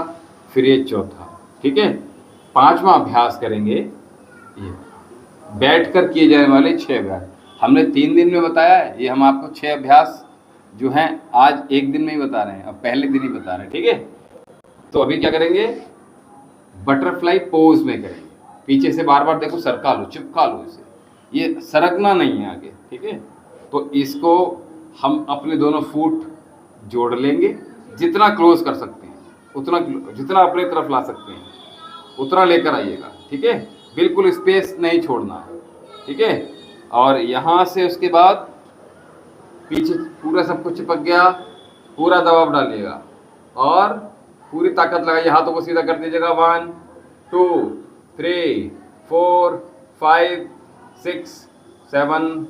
फिर ये चौथा, ठीक है। 5वां अभ्यास करेंगे ये बैठ कर किए जाने वाले 6 अभ्यास। हमने 3 दिन में बताया है, ये हम आपको 6 अभ्यास जो है आज एक दिन में ही बता रहे हैं, अब पहले दिन ही बता रहे हैं, ठीक है। तो अभी क्या करेंगे, बटरफ्लाई पोज में करेंगे। पीछे से बार बार देखो, सरका लो, चिपका लो इसे, ये सरकना नहीं है आगे, ठीक है। तो इसको हम अपने दोनों फुट जोड़ लेंगे, जितना क्लोज कर सकते हैं उतना, जितना अपने तरफ ला सकते हैं उतना लेकर आइएगा, ठीक है। बिल्कुल स्पेस नहीं छोड़ना है, ठीक है। और यहाँ से उसके बाद पीछे पूरा सब कुछ चिपक गया, पूरा दबाव डालिएगा और पूरी ताकत लगाइए, हाथों को सीधा कर दीजिएगा। 1 2 3 4 5 6 7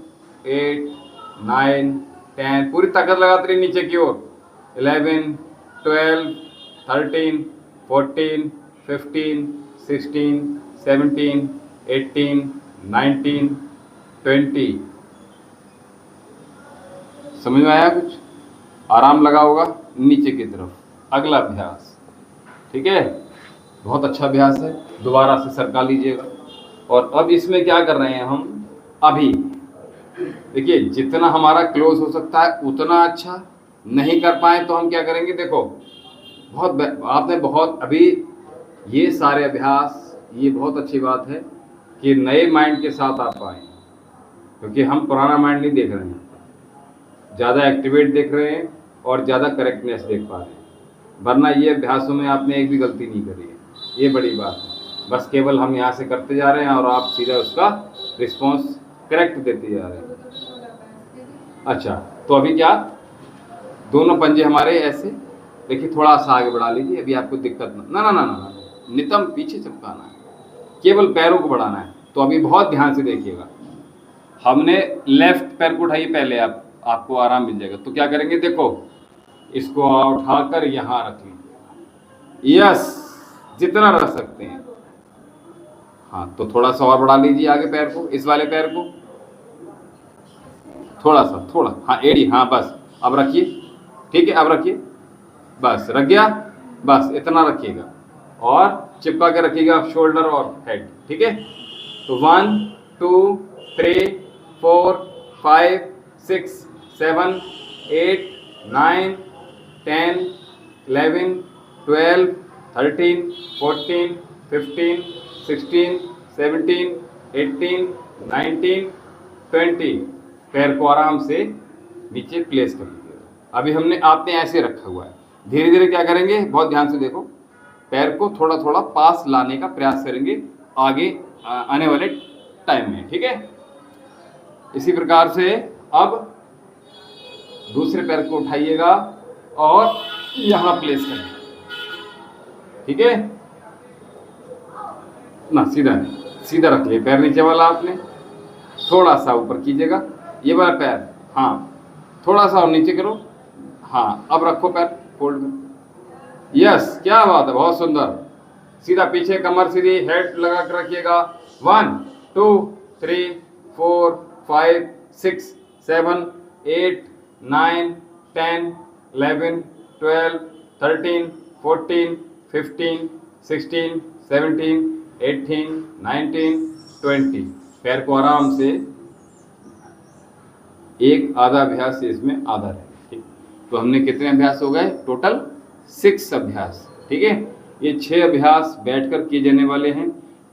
8 9 10, पूरी ताकत लगाते रहिए नीचे की ओर। 11 12 13 14 15 16 17 18 19 20। समझ में आया कुछ? आराम लगा होगा नीचे की तरफ। अगला अभ्यास, ठीक है, बहुत अच्छा अभ्यास है, दोबारा से सरका लीजिएगा। और अब इसमें क्या कर रहे हैं हम, अभी देखिए जितना हमारा क्लोज हो सकता है उतना अच्छा, नहीं कर पाए तो हम क्या करेंगे, देखो आपने बहुत अभी ये सारे अभ्यास, ये बहुत अच्छी बात है कि नए माइंड के साथ आप आए, क्योंकि हम पुराना माइंड नहीं देख रहे हैं, ज़्यादा एक्टिवेट देख रहे हैं और ज़्यादा करेक्टनेस देख पा रहे हैं। वरना ये अभ्यासों में आपने एक भी गलती नहीं करी है, ये बड़ी बात है। बस केवल हम यहाँ से करते जा रहे हैं और आप सीधा उसका रिस्पॉन्स करेक्ट देते जा रहे हैं। अच्छा, तो अभी क्या, दोनों पंजे हमारे ऐसे, देखिए थोड़ा सा आगे बढ़ा लीजिए, अभी आपको दिक्कत ना ना ना ना ना नितम पीछे चिपकाना है, केवल पैरों को बढ़ाना है। तो अभी बहुत ध्यान से देखिएगा, हमने लेफ्ट पैर को उठाइए पहले, आपको आराम मिल जाएगा। तो क्या करेंगे, देखो इसको उठाकर यहाँ रख लीजिए, यस, जितना रख सकते हैं। हाँ, तो थोड़ा सा और बढ़ा लीजिए आगे पैर को, इस वाले पैर को थोड़ा सा, थोड़ा, हाँ एड़ी, हाँ बस, अब रखिए, ठीक है, अब रखिए, बस रख गया, बस इतना रखिएगा और चिपका के रखिएगा शोल्डर और हेड, ठीक है। तो 1 2 3 4 5 6 7 8 9 10 11 12 13 14 15 16 17 18 19 20। पैर को आराम से नीचे प्लेस कर लीजिएगा। अभी आपने ऐसे रखा हुआ है, धीरे धीरे क्या करेंगे, बहुत ध्यान से देखो, पैर को थोड़ा थोड़ा पास लाने का प्रयास करेंगे आगे आने वाले टाइम में, ठीक है। इसी प्रकार से अब दूसरे पैर को उठाइएगा और यहाँ प्लेस करेंगे, ठीक है ना, सीधा रखिए पैर नीचे वाला, आपने थोड़ा सा ऊपर कीजिएगा ये वाला पैर, हाँ थोड़ा सा और नीचे करो, हाँ अब रखो पैर फोल्ड में, यस, क्या बात है, बहुत सुंदर। सीधा पीछे कमर सीधी, हेड लगा कर रखिएगा। 1 2 3 4 5 6 7 8 9 10 11 12 13 14 15 16 17 18 19 20। पैर को आराम से, एक आधा अभ्यास से इसमें आधा रहे, ठीक। तो हमने कितने अभ्यास हो गए, टोटल 6 अभ्यास, ठीक है। ये 6 अभ्यास बैठकर किए जाने वाले हैं,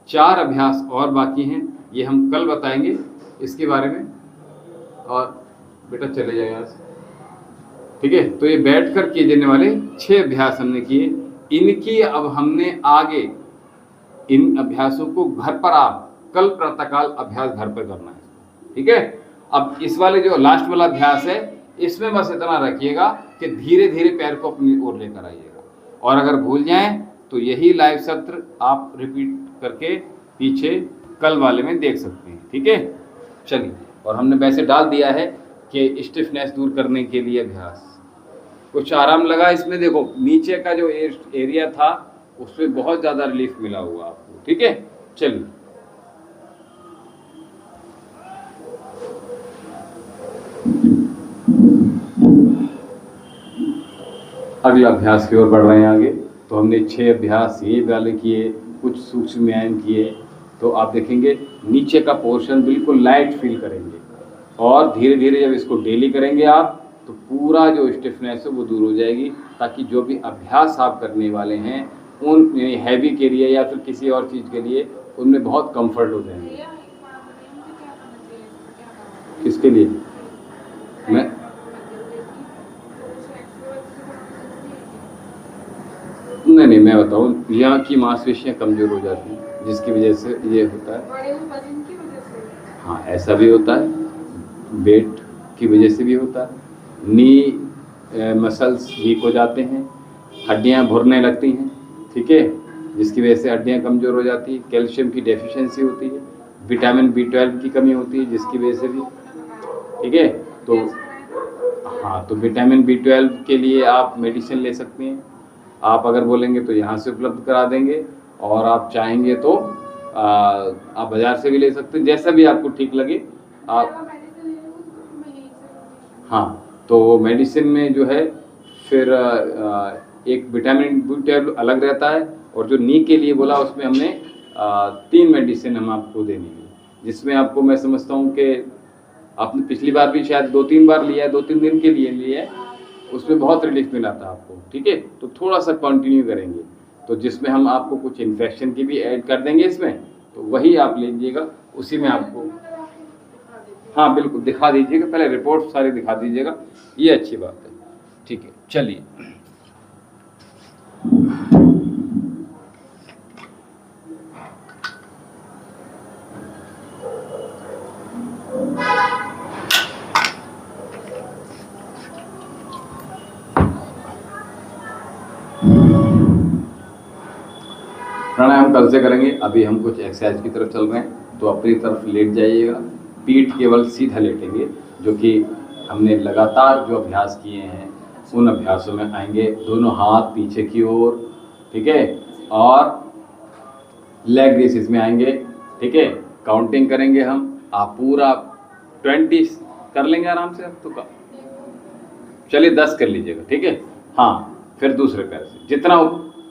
4 अभ्यास और बाकी हैं, ये हम कल बताएंगे इसके बारे में। और बेटा चले जाए यहाँ से, ठीक है। तो ये बैठकर किए जाने वाले 6 अभ्यास हमने किए, इनकी अब हमने आगे इन अभ्यासों को घर पर आप कल प्रातःकाल अभ्यास घर पर करना है, ठीक है। अब इस वाले जो लास्ट वाला अभ्यास है, इसमें बस इतना रखिएगा कि धीरे धीरे पैर को अपनी ओर लेकर आइएगा, और अगर भूल जाएं तो यही लाइव सत्र आप रिपीट करके पीछे कल वाले में देख सकते हैं, ठीक है। चलिए, और हमने वैसे डाल दिया है कि स्टिफनेस दूर करने के लिए अभ्यास, कुछ आराम लगा इसमें, देखो नीचे का जो एरिया था उसमें बहुत ज़्यादा रिलीफ मिला हुआ आपको, ठीक है। चलिए, अगला अभ्यास की ओर बढ़ रहे हैं आगे। तो हमने 6 अभ्यास ये वाले किए, कुछ सूक्ष्म व्यायाम किए, तो आप देखेंगे नीचे का पोर्शन बिल्कुल लाइट फील करेंगे, और धीरे धीरे जब इसको डेली करेंगे आप, तो पूरा जो स्टिफनेस है वो दूर हो जाएगी, ताकि जो भी अभ्यास आप करने वाले हैं उन हैवी के लिए या फिर किसी और चीज़ के लिए उनमें बहुत कंफर्ट हो जाएंगे। भैया एक बात बताइए, मुझे क्या करना चाहिए, इसको क्या करना है? किसके लिए? मैं नहीं, मैं बताऊँ, यहाँ की मांसपेशियाँ कमज़ोर हो जाती हैं जिसकी वजह से ये होता है। बड़े वजन की वजह से? हाँ, ऐसा भी होता है, वेट की वजह से भी होता है, नी मसल्स वीक हो जाते हैं, हड्डियाँ भुरने लगती हैं, ठीक है, जिसकी वजह से हड्डियाँ कमज़ोर हो जाती है, कैल्शियम की डेफिशिएंसी होती है, विटामिन B12 की कमी होती है जिसकी वजह से भी, ठीक है। तो हाँ, तो विटामिन B12 के लिए आप मेडिसिन ले सकते हैं। आप अगर बोलेंगे तो यहाँ से उपलब्ध करा देंगे, और आप चाहेंगे तो आप बाज़ार से भी ले सकते हैं, जैसा भी आपको ठीक लगे आप। हाँ, तो मेडिसिन में जो है फिर एक विटामिन B12 अलग रहता है, और जो नी के लिए बोला उसमें हमने 3 मेडिसिन हम आपको देनी है, जिसमें आपको मैं समझता हूँ कि आपने पिछली बार भी शायद 2-3 बार लिया है, 2-3 दिन के लिए लिया है, उसमें बहुत रिलीफ मिला था आपको, ठीक है। तो थोड़ा सा कंटिन्यू करेंगे, तो जिसमें हम आपको कुछ इन्फेक्शन की भी ऐड कर देंगे इसमें, तो वही आप लीजिएगा, उसी में आपको। हाँ बिल्कुल, दिखा दीजिएगा, पहले रिपोर्ट सारी दिखा दीजिएगा, ये अच्छी बात है, ठीक है। चलिए, प्राणायाम कल से करेंगे, अभी हम कुछ एक्सरसाइज की तरफ चल रहे हैं। तो अपनी तरफ लेट जाइएगा, पीठ केवल सीधा लेटेंगे, जो कि हमने लगातार जो अभ्यास किए हैं उन अभ्यासों में आएंगे। दोनों हाथ पीछे की ओर, ठीक है, और लेग रेसेस में आएंगे, ठीक है। काउंटिंग करेंगे हम, आप पूरा 20 कर लेंगे आराम से, अब तो का चलिए 10 कर लीजिएगा, ठीक है। हाँ, फिर दूसरे पैर से जितना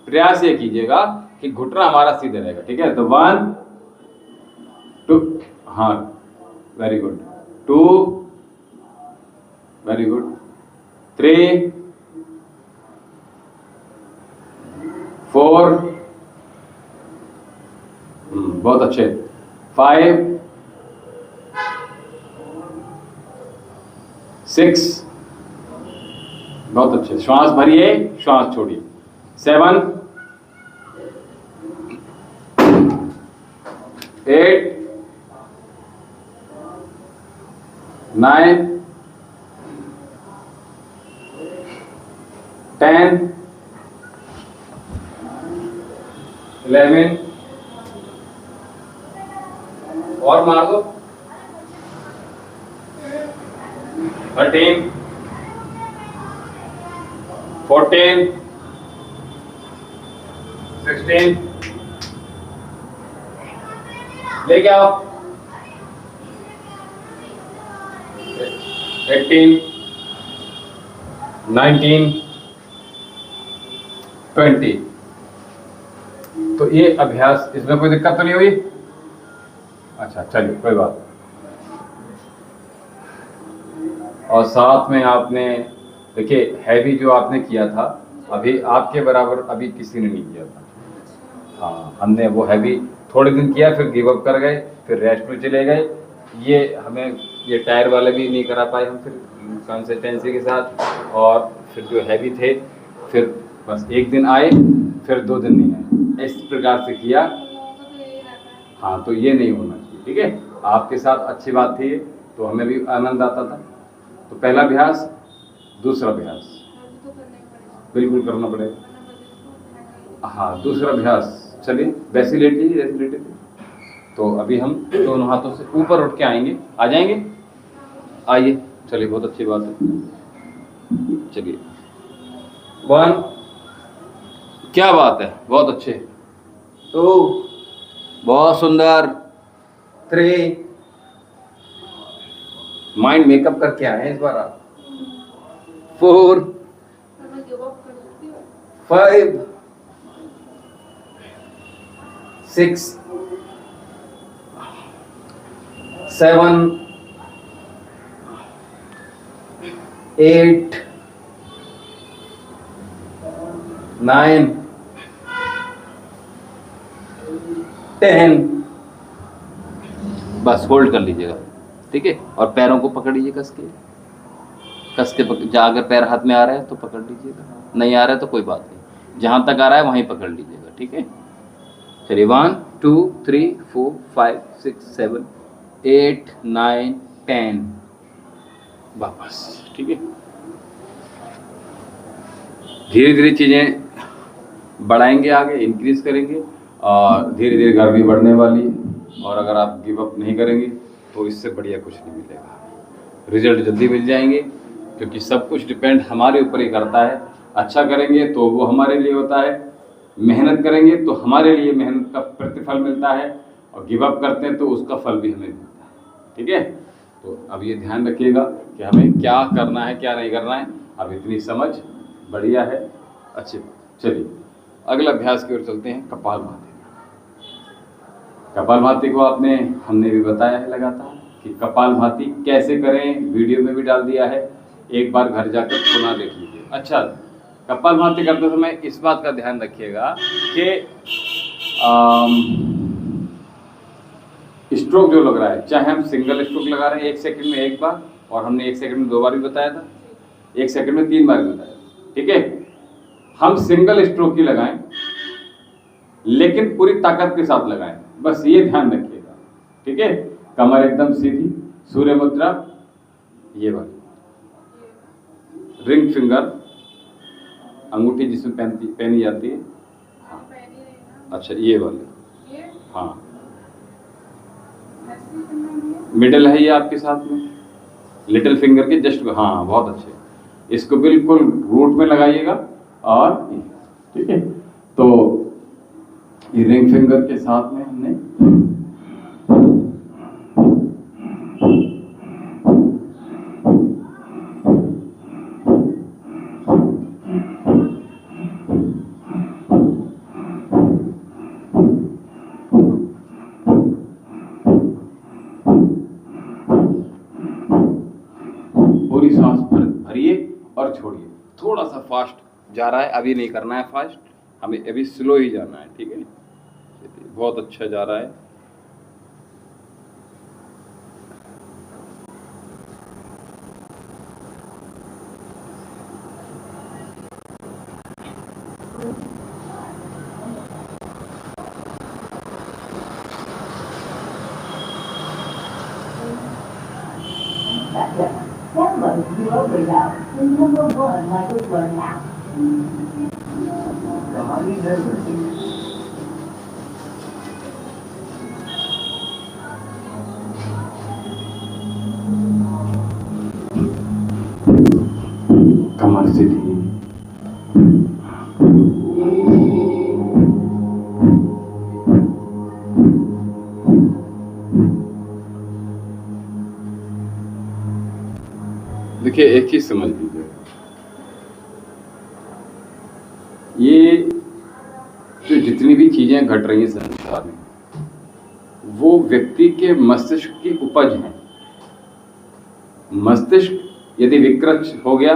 प्रयास ये कीजिएगा कि घुटना हमारा सीधे रहेगा, ठीक है। तो 1 2, हाँ वेरी गुड, 2 वेरी गुड, 3 4 बहुत अच्छे, 5 6 बहुत अच्छे, श्वास भरिए, श्वास छोड़िए, 7 8 9 10 11 और मार दो, 13 14 16 लेके आओ, 18 19 20। तो ये अभ्यास, इसमें कोई दिक्कत तो नहीं हुई? अच्छा चलिए, कोई बात नहीं। और साथ में आपने देखिए, हैवी जो आपने किया था, अभी आपके बराबर अभी किसी ने नहीं किया था। हाँ, हमने वो हैवी थोड़े दिन किया, फिर गिव अप कर गए, फिर रेस्ट में चले गए। ये हमें ये टायर वाले भी नहीं करा पाए हम, फिर कंसिस्टेंसी के साथ, और फिर जो हैवी थे, फिर बस एक दिन आए, फिर 2 दिन नहीं आए, इस प्रकार से किया। हाँ, तो ये नहीं होना चाहिए, ठीक है। आपके साथ अच्छी बात थी, तो हमें भी आनंद आता था। तो पहला अभ्यास, दूसरा अभ्यास बिल्कुल करना पड़ेगा। हाँ, दूसरा अभ्यास, चलिए वैसे लेट लीजिए, जैसे लेटे थे। तो अभी हम दोनों हाथों से ऊपर उठ के आएंगे, आ जाएंगे, आइए, चलिए, बहुत अच्छी बात है। चलिए 1, क्या बात है, बहुत अच्छे, 2 बहुत सुंदर, 3 माइंड मेकअप करके आए हैं इस बार आप, 4 5 6 7 8 9 10। बस होल्ड कर लीजिएगा, ठीक है। और पैरों को पकड़ लीजिए कस के अगर पैर हाथ में आ रहा है तो पकड़ लीजिएगा, नहीं आ रहा है तो कोई बात नहीं, जहाँ तक आ रहा है वहीं पकड़ लीजिएगा, ठीक है। चलिए 1 2 3 4 5 6 7 8 9 10 वापस, ठीक है। धीरे धीरे चीज़ें बढ़ाएंगे, आगे इंक्रीज करेंगे और धीरे धीरे गर्मी बढ़ने वाली है। और अगर आप गिव अप नहीं करेंगे तो इससे बढ़िया कुछ नहीं मिलेगा, रिजल्ट जल्दी मिल जाएंगे, क्योंकि सब कुछ डिपेंड हमारे ऊपर ही करता है। अच्छा करेंगे तो वो हमारे लिए होता है, मेहनत करेंगे तो हमारे लिए मेहनत का प्रतिफल मिलता है, और गिव अप करते हैं तो उसका फल भी हमें मिलता है, ठीक है। तो अब ये ध्यान रखिएगा कि हमें क्या करना है क्या नहीं करना है। अब इतनी समझ बढ़िया है, अच्छी। चलिए अगला अभ्यास की ओर चलते हैं, कपालभाति। कपालभाति को हमने भी बताया है लगातार कि कपालभाति कैसे करें, वीडियो में भी डाल दिया है, एक बार घर जाकर पुनः देख लीजिए। अच्छा, कपालभाति करते समय इस बात का ध्यान रखिएगा कि स्ट्रोक जो लग रहा है, चाहे हम सिंगल स्ट्रोक लगा रहे हैं 1 सेकंड में एक बार, और हमने 1 सेकंड में 2 बार भी बताया था, 1 सेकंड में 3 बार भी बताया, ठीक है। हम सिंगल स्ट्रोक ही लगाएं, लेकिन पूरी ताकत के साथ लगाएं, बस ये ध्यान रखिएगा, ठीक है। कमर एकदम सीधी, सूर्य मुद्रा ये वाली, रिंग फिंगर अंगूठी जिसमें पहनी जाती है, हाँ अच्छा ये वाली, हाँ मिडिल है ये आपके साथ में, लिटिल फिंगर के जस्ट, हाँ बहुत अच्छे, इसको बिल्कुल रूट में लगाइएगा, और ठीक है। तो ये रिंग फिंगर के साथ में हमने पूरी सांस भरिए और छोड़िए, थोड़ा सा फास्ट जा रहा है, अभी नहीं करना है फास्ट, हमें अभी स्लो ही जाना है, ठीक है। बहुत अच्छा जा रहा है। Download Duo Radio, the #1 language learning app. कमर सीधी, देखिए एक चीज समझ लीजिए, ये जो जितनी भी चीजें घट रही हैं संसार में, वो व्यक्ति के मस्तिष्क की उपज है। मस्तिष्क यदि विकृत हो गया,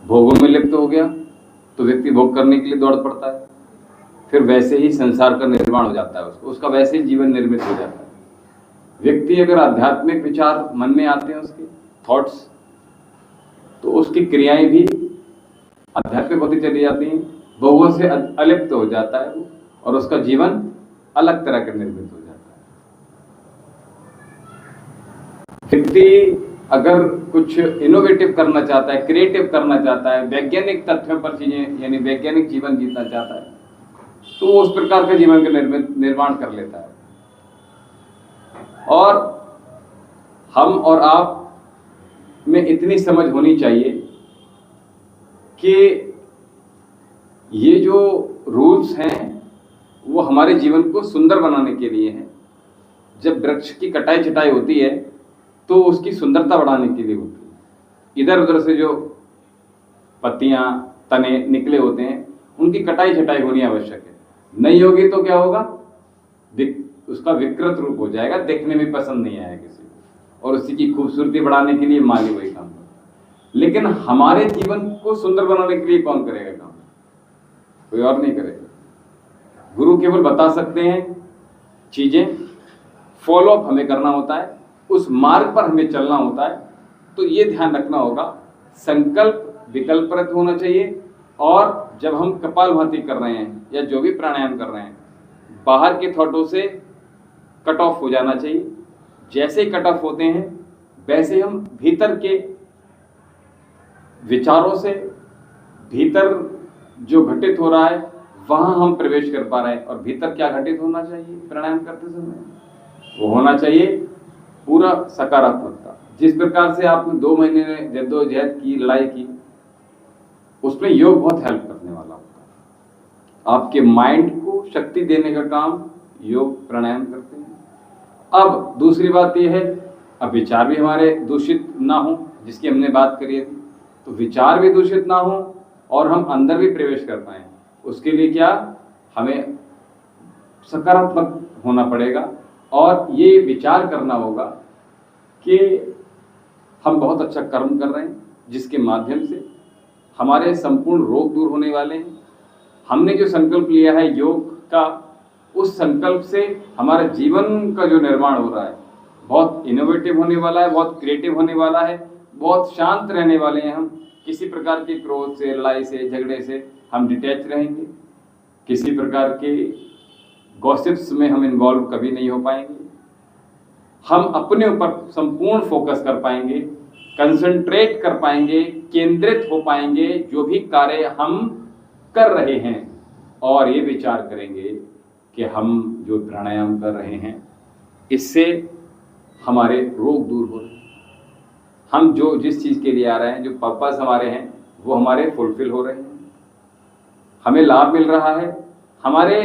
भोगों में लिप्त हो गया, तो व्यक्ति भोग करने के लिए दौड़ पड़ता है, फिर वैसे ही संसार का निर्माण हो जाता है, उसका वैसे ही जीवन निर्मित हो जाता है। व्यक्ति अगर आध्यात्मिक विचार मन में आते हैं, उसके थॉट्स, तो उसकी क्रियाएं भी आध्यात्मिक होती चली जाती हैं, भोगों से अलिप्त हो जाता है, और उसका जीवन अलग तरह का निर्मित हो जाता है। व्यक्ति अगर कुछ इनोवेटिव करना चाहता है, क्रिएटिव करना चाहता है, वैज्ञानिक तथ्यों पर चीजें यानी वैज्ञानिक जीवन जीना चाहता है, तो वो उस प्रकार के जीवन का निर्माण कर लेता है। और हम और आप में इतनी समझ होनी चाहिए कि ये जो रूल्स हैं वो हमारे जीवन को सुंदर बनाने के लिए हैं। जब वृक्ष की कटाई छटाई होती है तो उसकी सुंदरता बढ़ाने के लिए होती है। इधर उधर से जो पत्तियां तने निकले होते हैं उनकी कटाई छटाई होनी आवश्यक है, नहीं होगी तो क्या होगा, उसका विकृत रूप हो जाएगा, देखने में पसंद नहीं आएगा किसी को, और उसी की खूबसूरती बढ़ाने के लिए माली वही काम करता है। लेकिन हमारे जीवन को सुंदर बनाने के लिए कौन करेगा काम? कोई और नहीं करेगा। गुरु केवल बता सकते हैं चीजें, फॉलो अप हमें करना होता है, उस मार्ग पर हमें चलना होता है। तो ये ध्यान रखना होगा, संकल्प विकल्प रहित होना चाहिए। और जब हम कपालभाति कर रहे हैं या जो भी प्राणायाम कर रहे हैं, बाहर के थॉटों से कट ऑफ हो जाना चाहिए। जैसे ही कट ऑफ होते हैं वैसे हम भीतर के विचारों से, भीतर जो घटित हो रहा है वहां हम प्रवेश कर पा रहे हैं। और भीतर क्या घटित होना चाहिए प्राणायाम करते समय? वो होना चाहिए पूरा सकारात्मकता। जिस प्रकार से आपने 2 महीने में जद्दोजहद की, लड़ाई की, उसमें योग बहुत हेल्प करने वाला होता है। आपके माइंड को शक्ति देने का काम योग प्राणायाम करते हैं। अब दूसरी बात यह है, अब विचार भी हमारे दूषित ना हो, जिसकी हमने बात करी थी। तो विचार भी दूषित ना हो और हम अंदर भी प्रवेश कर पाए, उसके लिए क्या हमें सकारात्मक होना पड़ेगा। और ये विचार करना होगा कि हम बहुत अच्छा कर्म कर रहे हैं, जिसके माध्यम से हमारे संपूर्ण रोग दूर होने वाले हैं। हमने जो संकल्प लिया है योग का, उस संकल्प से हमारे जीवन का जो निर्माण हो रहा है बहुत इनोवेटिव होने वाला है, बहुत क्रिएटिव होने वाला है, बहुत शांत रहने वाले हैं। हम किसी प्रकार के क्रोध से, लड़ाई से, झगड़े से हम डिटैच रहेंगे। किसी प्रकार के गॉसिप्स में हम इन्वॉल्व कभी नहीं हो पाएंगे। हम अपने ऊपर संपूर्ण फोकस कर पाएंगे, कंसंट्रेट कर पाएंगे, केंद्रित हो पाएंगे जो भी कार्य हम कर रहे हैं। और ये विचार करेंगे कि हम जो प्राणायाम कर रहे हैं इससे हमारे रोग दूर हो रहे हैं। हम जो जिस चीज़ के लिए आ रहे हैं, जो पर्पस हमारे हैं, वो हमारे फुलफिल हो रहे हैं, हमें लाभ मिल रहा है। हमारे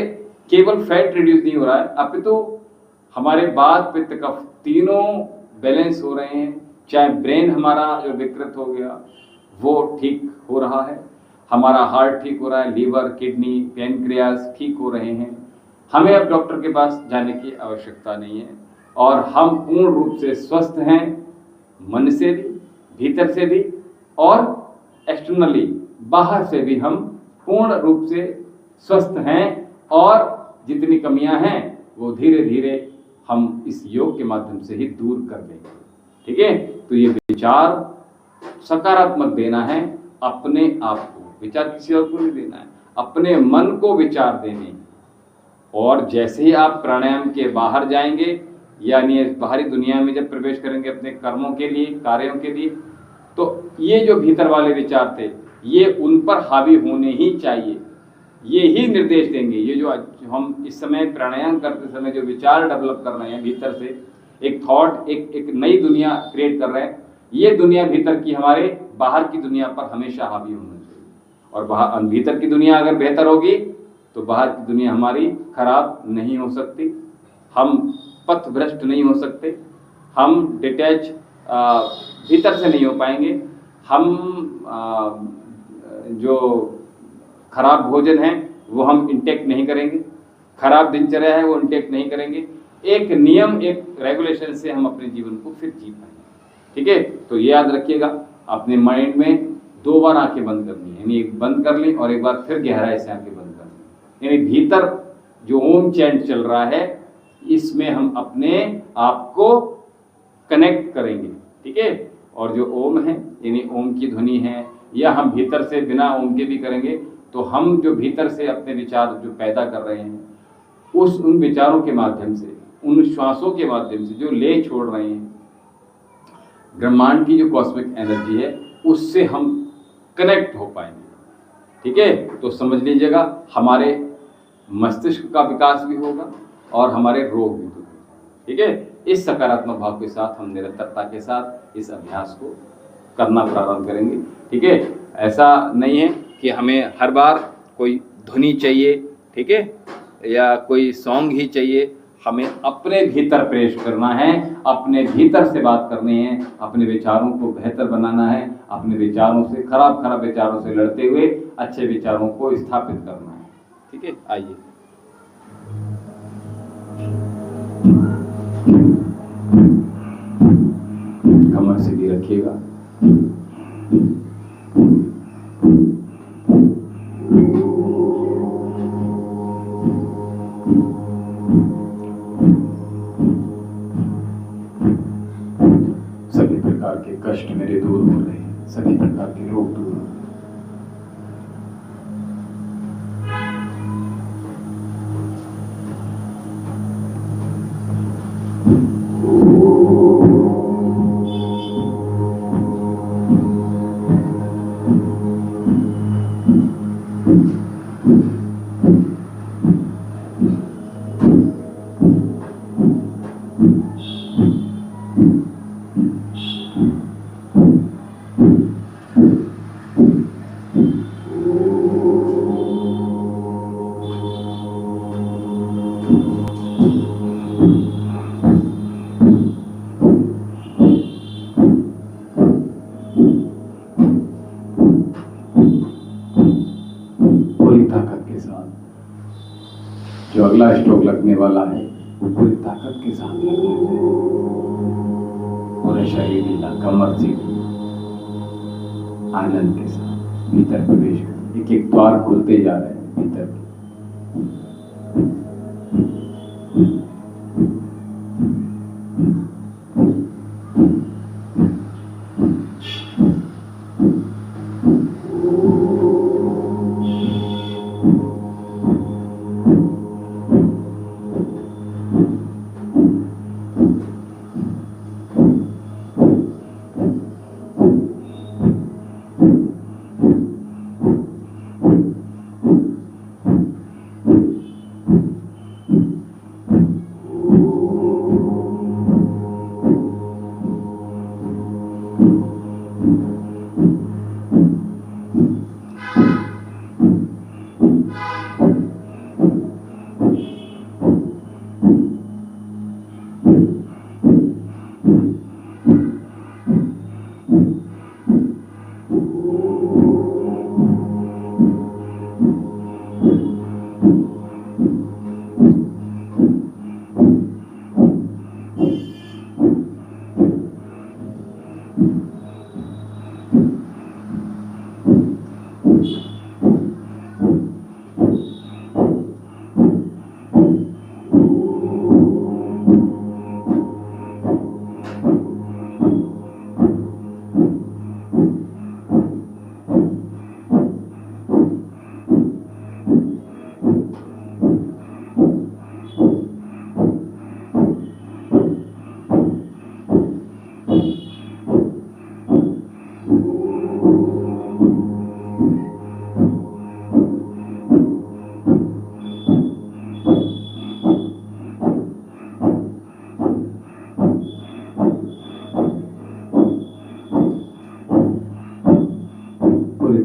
केवल फैट रिड्यूस नहीं हो रहा है, अपितु तो हमारे वात पित्त कफ तीनों बैलेंस हो रहे हैं। चाहे ब्रेन हमारा जो विकृत हो गया वो ठीक हो रहा है, हमारा हार्ट ठीक हो रहा है, लीवर, किडनी, पैनक्रियास ठीक हो रहे हैं। हमें अब डॉक्टर के पास जाने की आवश्यकता नहीं है और हम पूर्ण रूप से स्वस्थ हैं, मन से भी, भीतर से भी और एक्सटर्नली बाहर से भी हम पूर्ण रूप से स्वस्थ हैं। और जितनी कमियां हैं वो धीरे धीरे हम इस योग के माध्यम से ही दूर कर लेंगे। ठीक है, तो ये विचार सकारात्मक देना है अपने आप को, विचार किसी और को नहीं देना है, अपने मन को विचार देने। और जैसे ही आप प्राणायाम के बाहर जाएंगे, यानी बाहरी दुनिया में जब प्रवेश करेंगे अपने कर्मों के लिए, कार्यों के लिए, तो ये जो भीतर वाले विचार थे ये उन पर हावी होने ही चाहिए। ये ही निर्देश देंगे। ये जो हम इस समय प्राणायाम करते समय जो विचार डेवलप कर रहे हैं भीतर से, एक थॉट, एक नई दुनिया क्रिएट कर रहे हैं, ये दुनिया भीतर की हमारे बाहर की दुनिया पर हमेशा हावी होनी चाहिए। और बाहर भीतर की दुनिया अगर बेहतर होगी तो बाहर की दुनिया हमारी खराब नहीं हो सकती, हम पथ भ्रष्ट नहीं हो सकते, हम डिटैच भीतर से नहीं हो पाएंगे, हम जो खराब भोजन है वो हम इंटेक नहीं करेंगे, खराब दिनचर्या है वो इंटेक नहीं करेंगे। एक नियम, एक रेगुलेशन से हम अपने जीवन को फिर जी पाएंगे। ठीक है, तो ये याद रखिएगा, अपने माइंड में 2 बार आंखें बंद करनी है, यानी एक बंद कर ली और एक बार फिर गहराई से आंखें बंद करनी। यानी भीतर जो ओम चैंट चल रहा है इसमें हम अपने आप को कनेक्ट करेंगे। ठीक है, और जो ओम है यानी ओम की ध्वनि है, या हम भीतर से बिना ओम के भी करेंगे, तो हम जो भीतर से अपने विचार जो पैदा कर रहे हैं उन विचारों के माध्यम से, उन श्वासों के माध्यम से जो ले छोड़ रहे हैं, ब्रह्मांड की जो कॉस्मिक एनर्जी है उससे हम कनेक्ट हो पाएंगे। ठीक है, तो समझ लीजिएगा हमारे मस्तिष्क का विकास भी होगा और हमारे रोग भी दूर होंगे। ठीक है, इस सकारात्मक भाव के साथ हम निरंतरता के साथ इस अभ्यास को करना प्रारंभ करेंगे। ठीक है, ऐसा नहीं है कि हमें हर बार कोई ध्वनि चाहिए, ठीक है, या कोई सॉन्ग ही चाहिए। हमें अपने भीतर प्रवेश करना है, अपने भीतर से बात करनी है, अपने विचारों को बेहतर बनाना है, अपने विचारों से, खराब विचारों से लड़ते हुए अच्छे विचारों को स्थापित करना है। ठीक है, आइए कमर सीधी रखिएगा, सभी प्रकार के कष्ट मेरे दूर हो रहे हैं, सभी प्रकार के रोग दूर हो रहे हैं। पूरी ताकत के साथ जो अगला स्ट्रोक लगने वाला है वो पूरी ताकत के साथ लगना चाहिए। पूरे शरीर हिला, कमर सीधी, आनंद के साथ भीतर प्रवेश कर। एक एक द्वार खुलते जा रहे हैं भीतर के।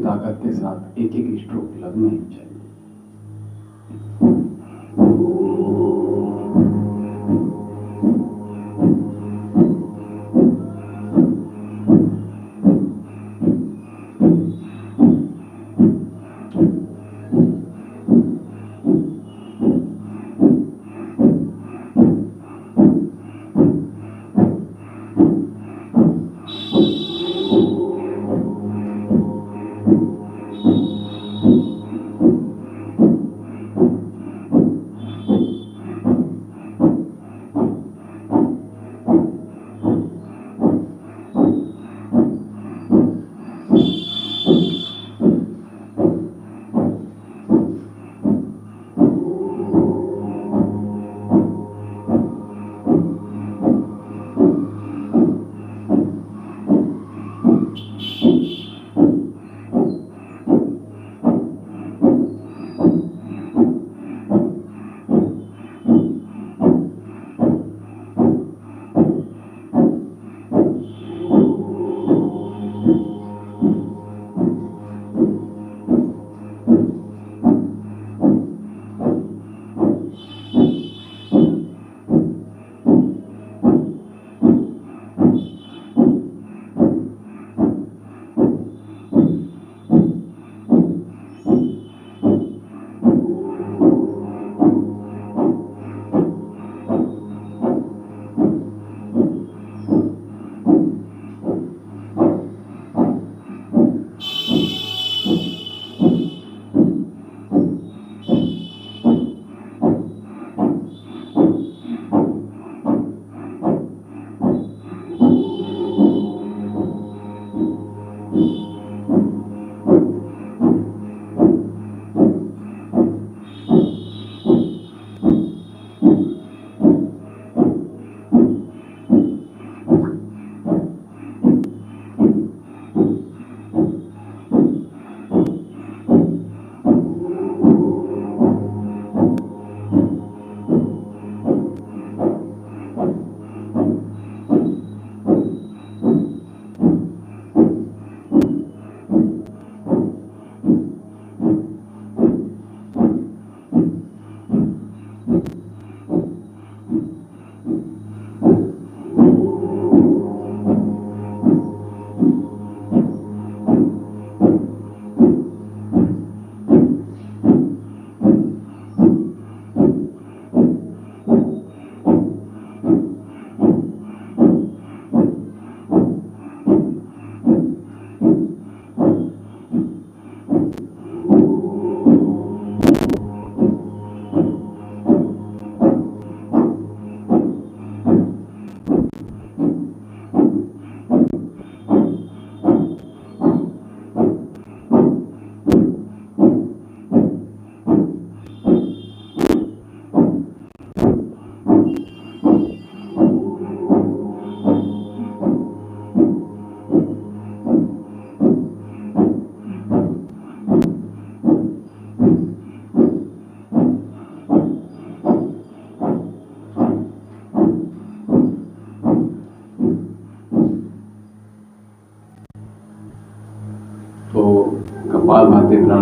ताकत के साथ एक एक स्ट्रोक लगना ही चाहिए।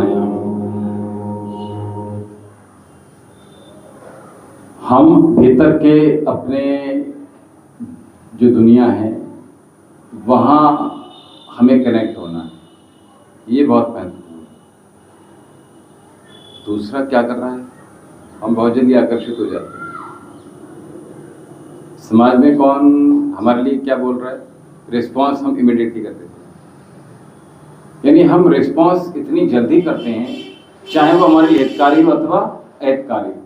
प्राणायाम। हम भीतर के अपने जो दुनिया है वहाँ हमें कनेक्ट होना है, ये बहुत महत्वपूर्ण है। दूसरा क्या कर रहा है, हम बहुत जल्दी आकर्षित हो जाते हैं। समाज में कौन हमारे लिए क्या बोल रहा है, रिस्पॉन्स हम इमीडिएटली कर देते हैं। यानी हम रिस्पॉन्स इतनी जल्दी करते हैं, चाहे वो हमारे लिए हितकारी हो अथवा अहितकारी हो,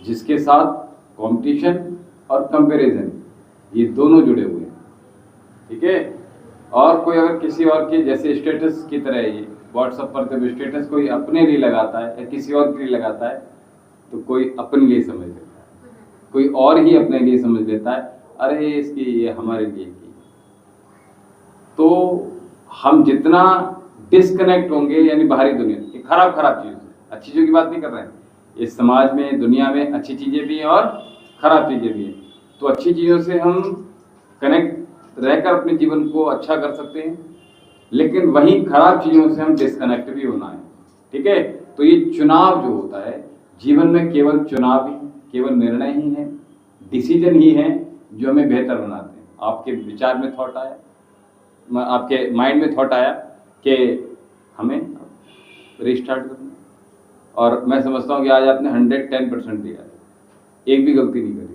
जिसके साथ कंपटीशन और कंपैरिजन ये दोनों जुड़े हुए हैं, ठीक है। और कोई अगर किसी और के जैसे स्टेटस की तरह ये व्हाट्सएप पर जब स्टेटस कोई अपने लिए लगाता है या किसी और के लिए लगाता है तो कोई अपने लिए समझ लेता है, कोई और ही अपने लिए समझ लेता है, अरे इसकी ये हमारे लिए की। तो हम जितना डिस्कनेक्ट होंगे, यानी बाहरी दुनिया, ये खराब खराब चीज़ है, अच्छी चीज़ों की बात नहीं कर रहे हैं। इस समाज में दुनिया में अच्छी चीज़ें भी हैं और खराब चीज़ें भी हैं। तो अच्छी चीज़ों से हम कनेक्ट रहकर अपने जीवन को अच्छा कर सकते हैं, लेकिन वहीं खराब चीज़ों से हम डिस्कनेक्ट भी होना है, ठीक है। तो ये चुनाव जो होता है जीवन में, केवल चुनाव ही, केवल निर्णय ही है, डिसीजन ही है जो हमें बेहतर बनाते हैं। आपके विचार में थॉट आया, आपके माइंड में थॉट आया कि हमें रिस्टार्ट करना, और मैं समझता हूँ कि आज आपने 110% दिया है, एक भी गलती नहीं करी,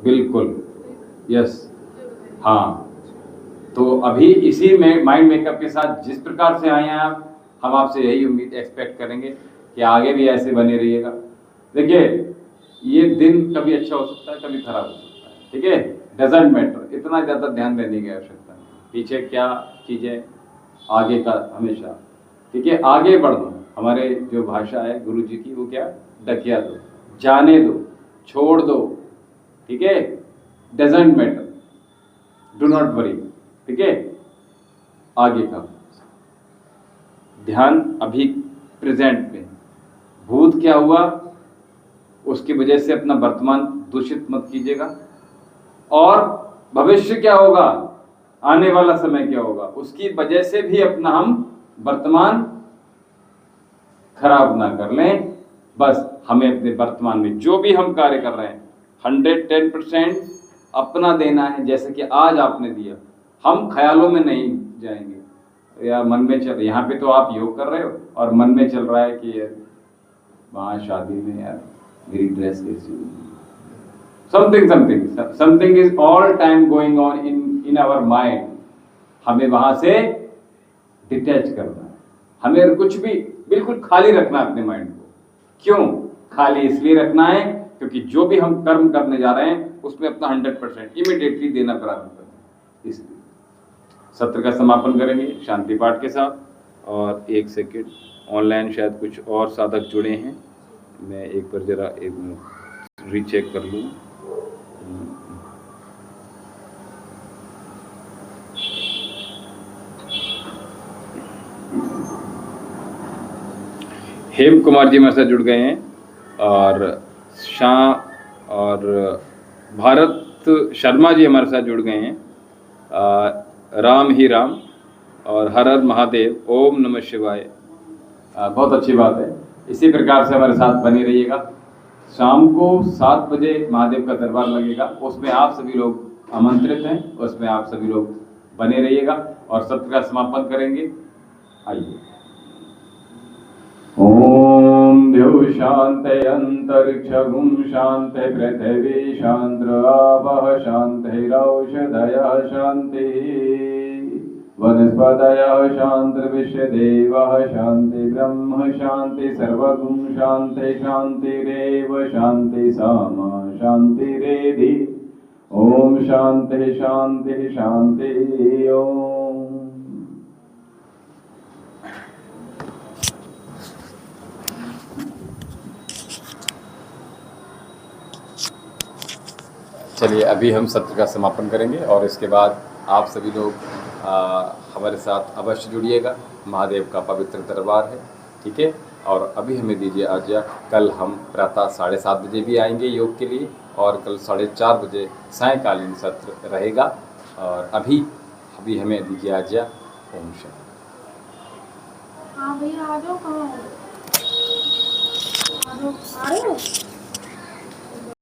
बिल्कुल, यस, हाँ। तो अभी इसी में माइंड मेकअप के साथ जिस प्रकार से आए हैं आप, हम आपसे यही उम्मीद एक्सपेक्ट करेंगे कि आगे भी ऐसे बने रहिएगा। देखिए, ये दिन कभी अच्छा हो सकता है, कभी खराब हो सकता है, ठीक है, डजेंट मैटर, इतना ज़्यादा ध्यान देने की आवश्यकता नहीं। पीछे क्या चीज़ें, आगे का हमेशा, ठीक है, आगे बढ़ो। हमारे जो भाषा है गुरु जी की, वो क्या, डकिया दो, जाने दो, छोड़ दो, ठीक है, doesn't matter, do not worry, ठीक है, आगे का ध्यान अभी प्रेजेंट में। भूत क्या हुआ उसकी वजह से अपना वर्तमान दूषित मत कीजिएगा, और भविष्य क्या होगा, आने वाला समय क्या होगा, उसकी वजह से भी अपना हम वर्तमान खराब ना कर लें। बस हमें अपने वर्तमान में जो भी हम कार्य कर रहे हैं 110% अपना देना है, जैसे कि आज आपने दिया। हम ख्यालों में नहीं जाएंगे, या मन में चल, यहाँ पे तो आप योग कर रहे हो और मन में चल रहा है कि यार वहाँ शादी में यार मेरी ड्रेस कैसी हुई, something is all time going on in our mind. हमें वहां से डिटैच करना है, हमें कुछ भी बिल्कुल खाली रखना है अपने माइंड को। क्यों खाली इसलिए रखना है, क्योंकि जो भी हम कर्म करने जा रहे हैं उसमें अपना 100% इमीडिएटली देना प्रारंभ करना है। इसलिए सत्र का समापन करेंगे शांति पाठ के साथ। और एक सेकेंड, ऑनलाइन शायद कुछ और साधक जुड़े हैं, मैं एक बार जरा एक रीचेक कर लूँ। हेम कुमार जी हमारे साथ जुड़ गए हैं, और शाह और भारत शर्मा जी हमारे साथ जुड़ गए हैं। राम ही राम और हर हर महादेव, ओम नमः शिवाय। बहुत अच्छी बात है, इसी प्रकार से हमारे साथ बने रहिएगा। शाम को 7 बजे महादेव का दरबार लगेगा, उसमें आप सभी लोग आमंत्रित हैं, उसमें आप सभी लोग बने रहिएगा और सत्र का समापन करेंगे। आइए। ओम द्यौ शांति अंतरिक्षगुं शांति पृथिवी शांति आपः शांतिरौषधयः शांति वनस्पतयः शांति विश्वदेवः शांति ब्रह्म शांति सर्वगुं शांति शांतिरेव शांति सामा शांतिरेधि। ओम शांति शांति शांति। ओम। चलिए, अभी हम सत्र का समापन करेंगे और इसके बाद आप सभी लोग हमारे साथ अवश्य जुड़िएगा। महादेव का पवित्र दरबार है, ठीक है। और अभी हमें दीजिए आज्ञा, कल हम प्रातः 7:30 बजे भी आएंगे योग के लिए, और कल 4:30 बजे सायंकालीन सत्र रहेगा। और अभी हमें दीजिए आज्ञा। ओम शांति। हाँ भैया आ जाओ, कहाँ हो? आ जाओ, आ रहे हो?